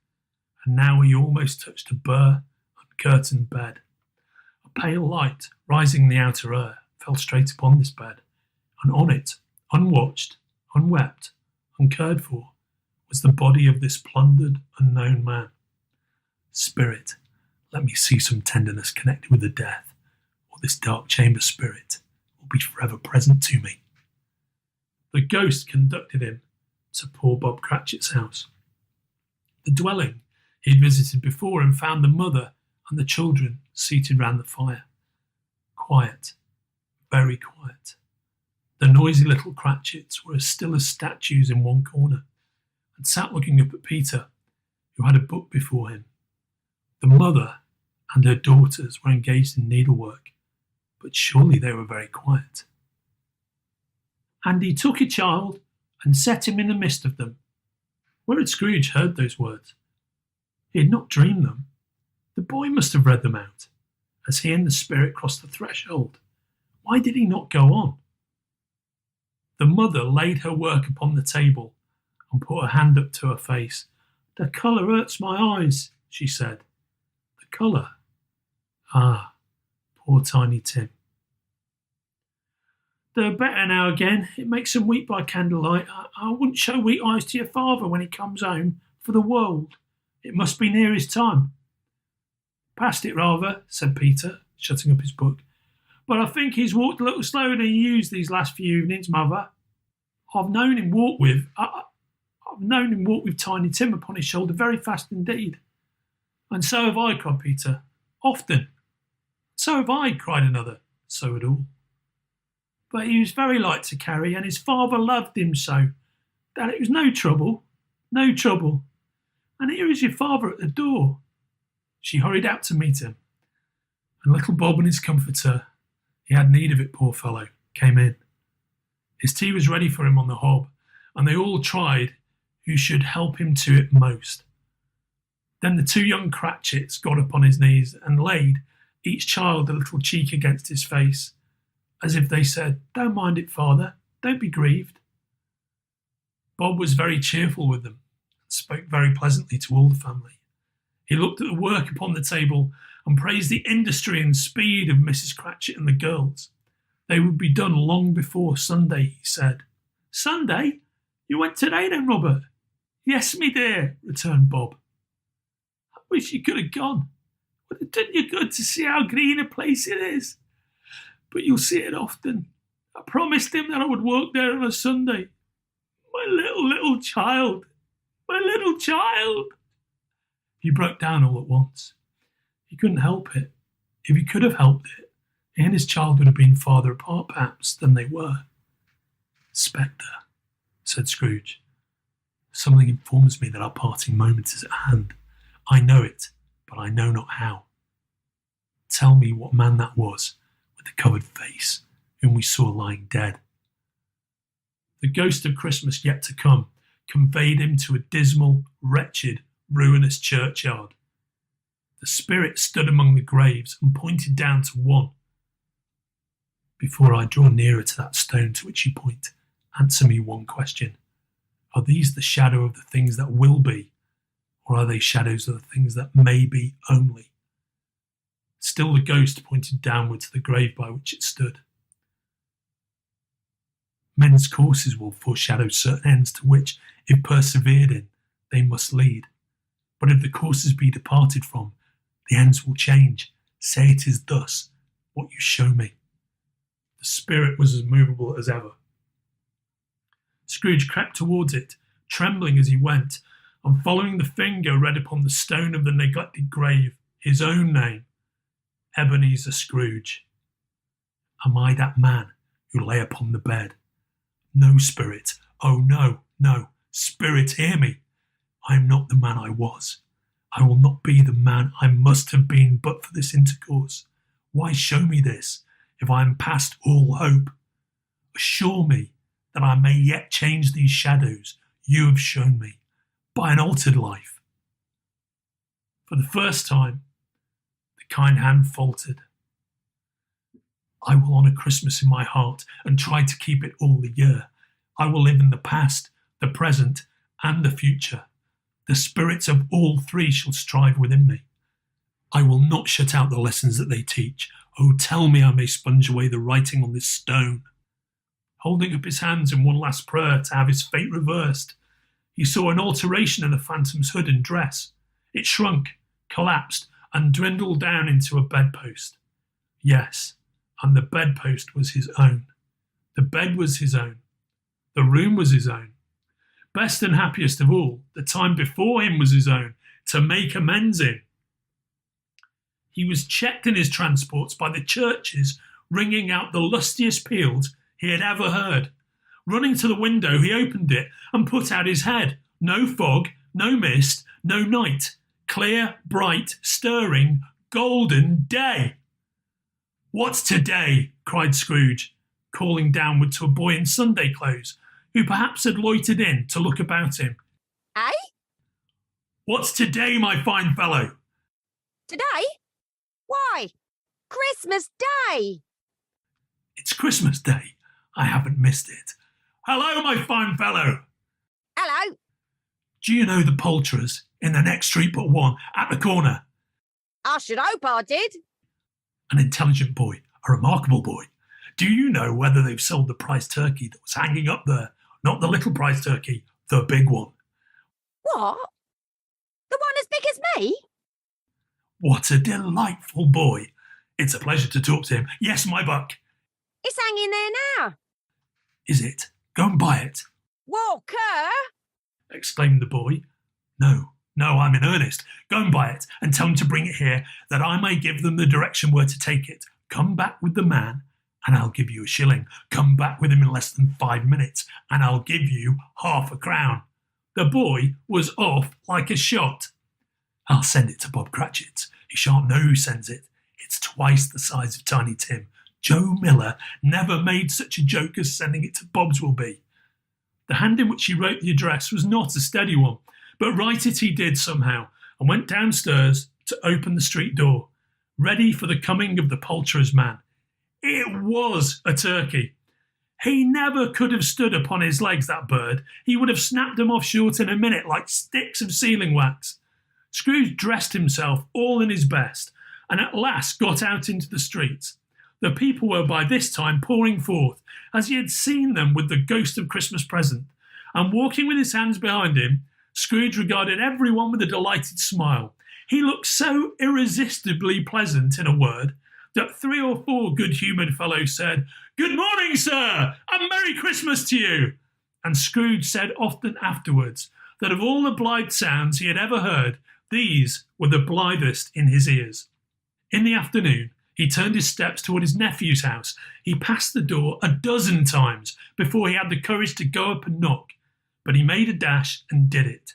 and now he almost touched a bare, uncurtained bed. A pale light, rising in the outer air, fell straight upon this bed, and on it, unwatched, unwept, uncared for, was the body of this plundered, unknown man. Spirit, let me see some tenderness connected with the death, or this dark chamber spirit will be forever present to me. The ghost conducted him to poor Bob Cratchit's house. The dwelling he had visited before and found the mother and the children seated round the fire. Quiet, very quiet. The noisy little Cratchits were as still as statues in one corner, and sat looking up at Peter, who had a book before him. The mother and her daughters were engaged in needlework, but surely they were very quiet. And he took a child and set him in the midst of them. Where had Scrooge heard those words? He had not dreamed them. The boy must have read them out, as he and the spirit crossed the threshold. Why did he not go on? The mother laid her work upon the table and put her hand up to her face. The colour hurts my eyes, she said. The colour? Ah, poor Tiny Tim. They're better now again. It makes them weep by candlelight. I wouldn't show weak eyes to your father when he comes home, for the world. It must be near his time. Past it, rather, said Peter, shutting up his book. But I think he's walked a little slower than he used these last few evenings, Mother. I've known him walk with Tiny Tim upon his shoulder very fast indeed. And so have I, cried Peter. Often. So have I, cried another. So had all. But he was very light to carry, and his father loved him so that it was no trouble. And here is your father at the door. She hurried out to meet him, and little Bob and his comforter, he had need of it, poor fellow, came in. His tea was ready for him on the hob, and they all tried who should help him to it most. Then the two young Cratchits got up on his knees and laid, each child a little cheek against his face, as if they said, "Don't mind it, father, don't be grieved." Bob was very cheerful with them, and spoke very pleasantly to all the family. He looked at the work upon the table and praised the industry and speed of Mrs. Cratchit and the girls. They would be done long before Sunday, he said. "Sunday? You went today then, Robert?" "Yes, me dear," returned Bob. "I wish you could have gone. Would have done you good to see how green a place it is. But you'll see it often. I promised him that I would work there on a Sunday. My little child. My little child." He broke down all at once. He couldn't help it. If he could have helped it, he and his child would have been farther apart, perhaps, than they were. "Spectre," said Scrooge. "Something informs me that our parting moment is at hand. I know it, but I know not how. Tell me what man that was, with the covered face, whom we saw lying dead." The ghost of Christmas yet to come conveyed him to a dismal, wretched, ruinous churchyard. The spirit stood among the graves and pointed down to one. "Before I draw nearer to that stone to which you point, answer me one question. Are these the shadow of the things that will be, or are they shadows of the things that may be only?" Still the ghost pointed downward to the grave by which it stood. Men's courses will foreshadow certain ends to which, if persevered in, they must lead. But if the courses be departed from, the ends will change. Say it is thus, what you show me. The spirit was as movable as ever. Scrooge crept towards it, trembling as he went, and following the finger read upon the stone of the neglected grave his own name, Ebenezer Scrooge. Am I that man who lay upon the bed? No, spirit, oh no, no, spirit, hear me. I am not the man I was. I will not be the man I must have been but for this intercourse. Why show me this, if I am past all hope? Assure me that I may yet change these shadows you have shown me, by an altered life. For the first time, the kind hand faltered. I will honour Christmas in my heart and try to keep it all the year. I will live in the past, the present, and the future. The spirits of all three shall strive within me. I will not shut out the lessons that they teach. Oh, tell me I may sponge away the writing on this stone. Holding up his hands in one last prayer to have his fate reversed, he saw an alteration in the phantom's hood and dress. It shrunk, collapsed, and dwindled down into a bedpost. Yes, and the bedpost was his own. The bed was his own. The room was his own. Best and happiest of all, the time before him was his own, to make amends in. He was checked in his transports by the churches ringing out the lustiest peals he had ever heard. Running to the window, he opened it and put out his head. No fog, no mist, no night. Clear, bright, stirring, golden day. "What's today?" cried Scrooge, calling downward to a boy in Sunday clothes, who perhaps had loitered in to look about him. Eh? "What's today, my fine fellow?" Today? Why, Christmas Day! "It's Christmas Day. I haven't missed it. Hello, my fine fellow." Hello. "Do you know the poulterers in the next street but one, at the corner?" I should hope I did. An intelligent boy, a remarkable boy. "Do you know whether they've sold the prize turkey that was hanging up there? Not the little prize turkey, the big one." What? The one as big me? What a delightful boy. It's a pleasure to talk to him. Yes, my buck. It's hanging there now. Is it? Go and buy it, Walker! exclaimed the boy. No, I'm in earnest. Go and buy it and tell him to bring it here, that I may give them the direction where to take it. Come back with the man, and I'll give you a shilling. Come back with him in less than 5 minutes, and I'll give you half a crown. The boy was off like a shot. I'll send it to Bob Cratchit's. He shan't know who sends it. It's twice the size of Tiny Tim. Joe Miller never made such a joke as sending it to Bob's will be. The hand in which he wrote the address was not a steady one, but write it he did somehow, and went downstairs to open the street door, ready for the coming of the poulterer's man. It was a turkey. He never could have stood upon his legs, that bird. He would have snapped them off short in a minute like sticks of sealing wax. Scrooge dressed himself all in his best, and at last got out into the streets. The people were by this time pouring forth, as he had seen them with the ghost of Christmas present, and walking with his hands behind him, Scrooge regarded everyone with a delighted smile. He looked so irresistibly pleasant, in a word, that 3 or 4 good-humoured fellows said, "Good morning, sir, and Merry Christmas to you." And Scrooge said often afterwards that of all the blithe sounds he had ever heard, these were the blithest in his ears. In the afternoon, he turned his steps toward his nephew's house. He passed the door a dozen times before he had the courage to go up and knock, but he made a dash and did it.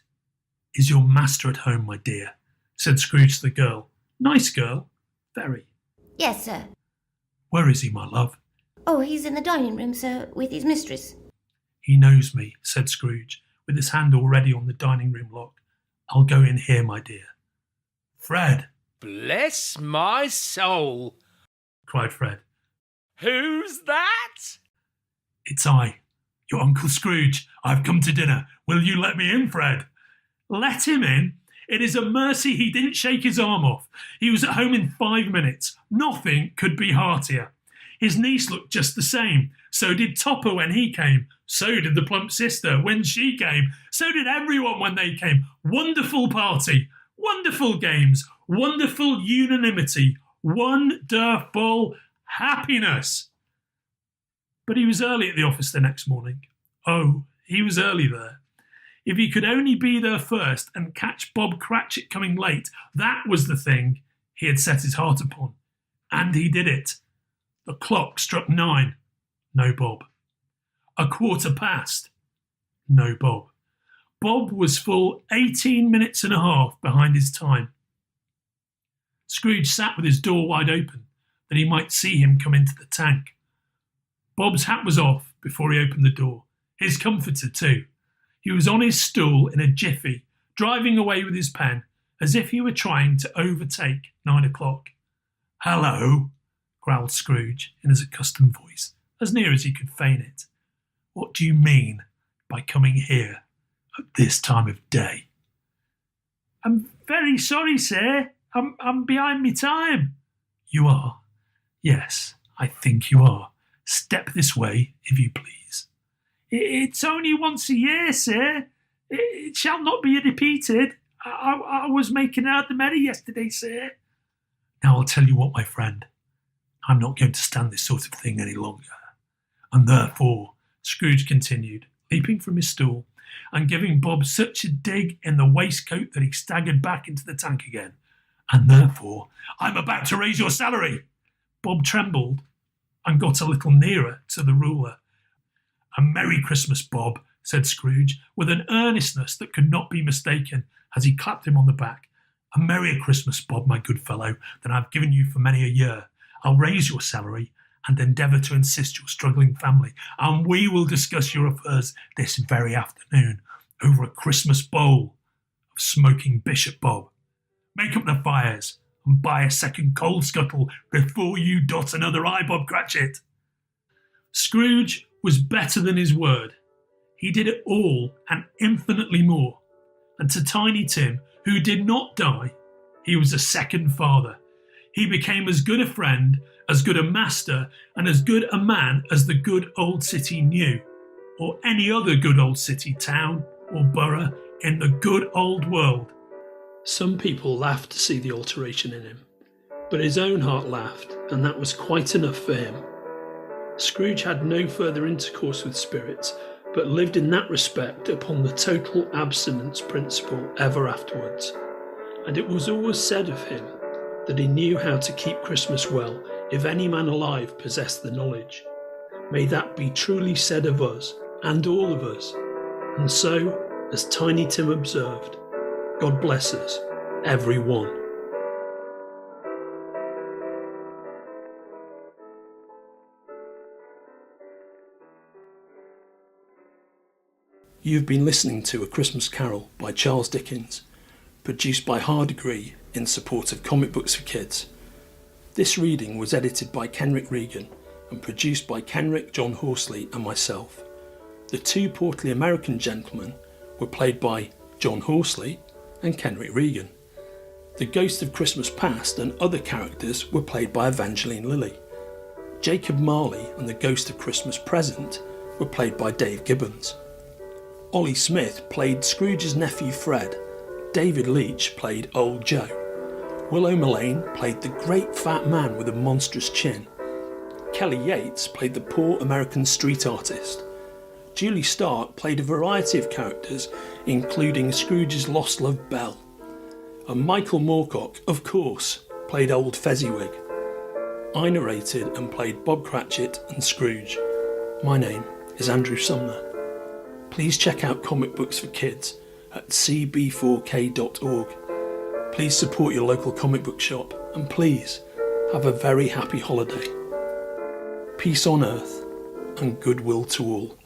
"Is your master at home, my dear?" said Scrooge to the girl. "Nice girl." "Very." Yes, sir. "Where is he, my love?" Oh, he's in the dining room, sir, with his mistress. "He knows me," said Scrooge, with his hand already on the dining room lock. "I'll go in here, my dear." "Fred!" Bless my soul! cried Fred. Who's that? "It's I, your Uncle Scrooge. I've come to dinner. Will you let me in, Fred?" "Let him in? It is a mercy he didn't shake his arm off. He was at home in 5 minutes. Nothing could be heartier. His niece looked just the same. So did Topper when he came. So did the plump sister when she came. So did everyone when they came. Wonderful party. Wonderful games. Wonderful unanimity. Wonderful happiness." But he was early at the office the next morning. Oh, he was early there. If he could only be there first and catch Bob Cratchit coming late, that was the thing he had set his heart upon. And he did it. The clock struck 9. No Bob. 1/4 past. No Bob. Bob was full 18 minutes and a half behind his time. Scrooge sat with his door wide open, that he might see him come into the tank. Bob's hat was off before he opened the door. His comforter, too. He was on his stool in a jiffy, driving away with his pen, as if he were trying to overtake 9 o'clock. "Hello," growled Scrooge in his accustomed voice, as near as he could feign it. "What do you mean by coming here at this time of day?" "I'm very sorry, sir. I'm behind me time." "You are? Yes, I think you are. Step this way, if you please." "It's only once a year, sir. It shall not be repeated. I was making out the merry yesterday, sir." "Now I'll tell you what, my friend. I'm not going to stand this sort of thing any longer. And therefore," Scrooge continued, leaping from his stool and giving Bob such a dig in the waistcoat that he staggered back into the tank again, "and therefore I'm about to raise your salary." Bob trembled and got a little nearer to the ruler. "A Merry Christmas, Bob," said Scrooge, with an earnestness that could not be mistaken, as he clapped him on the back. "A Merry Christmas, Bob, my good fellow, than I've given you for many a year. I'll raise your salary and endeavour to assist your struggling family, and we will discuss your affairs this very afternoon over a Christmas bowl of smoking Bishop Bob. Make up the fires and buy a second coal scuttle before you dot another I, Bob Cratchit." Scrooge was better than his word. He did it all and infinitely more. And to Tiny Tim, who did not die, he was a second father. He became as good a friend, as good a master, and as good a man as the good old city knew, or any other good old city, town, or borough in the good old world. Some people laughed to see the alteration in him, but his own heart laughed, and that was quite enough for him. Scrooge had no further intercourse with spirits, but lived in that respect upon the total abstinence principle ever afterwards. And it was always said of him that he knew how to keep Christmas well, if any man alive possessed the knowledge. May that be truly said of us, and all of us. And so, as Tiny Tim observed, God bless us, every one. You've been listening to A Christmas Carol by Charles Dickens, produced by Hardegree in support of Comic Books for Kids. This reading was edited by Kenrick Regan and produced by Kenrick, John Horsley and myself. The two portly American gentlemen were played by John Horsley and Kenrick Regan. The Ghost of Christmas Past and other characters were played by Evangeline Lilly. Jacob Marley and the Ghost of Christmas Present were played by Dave Gibbons. Olly Smith played Scrooge's nephew Fred. David Leach played Old Joe. Willow Mullane played the great fat man with a monstrous chin. Kelly Yates played the poor American street artist. Julie Stark played a variety of characters, including Scrooge's lost love Belle. And Michael Moorcock, of course, played Old Fezziwig. I narrated and played Bob Cratchit and Scrooge. My name is Andrew Sumner. Please check out Comic Books for Kids at cb4k.org. Please support your local comic book shop, and please have a very happy holiday. Peace on earth and goodwill to all.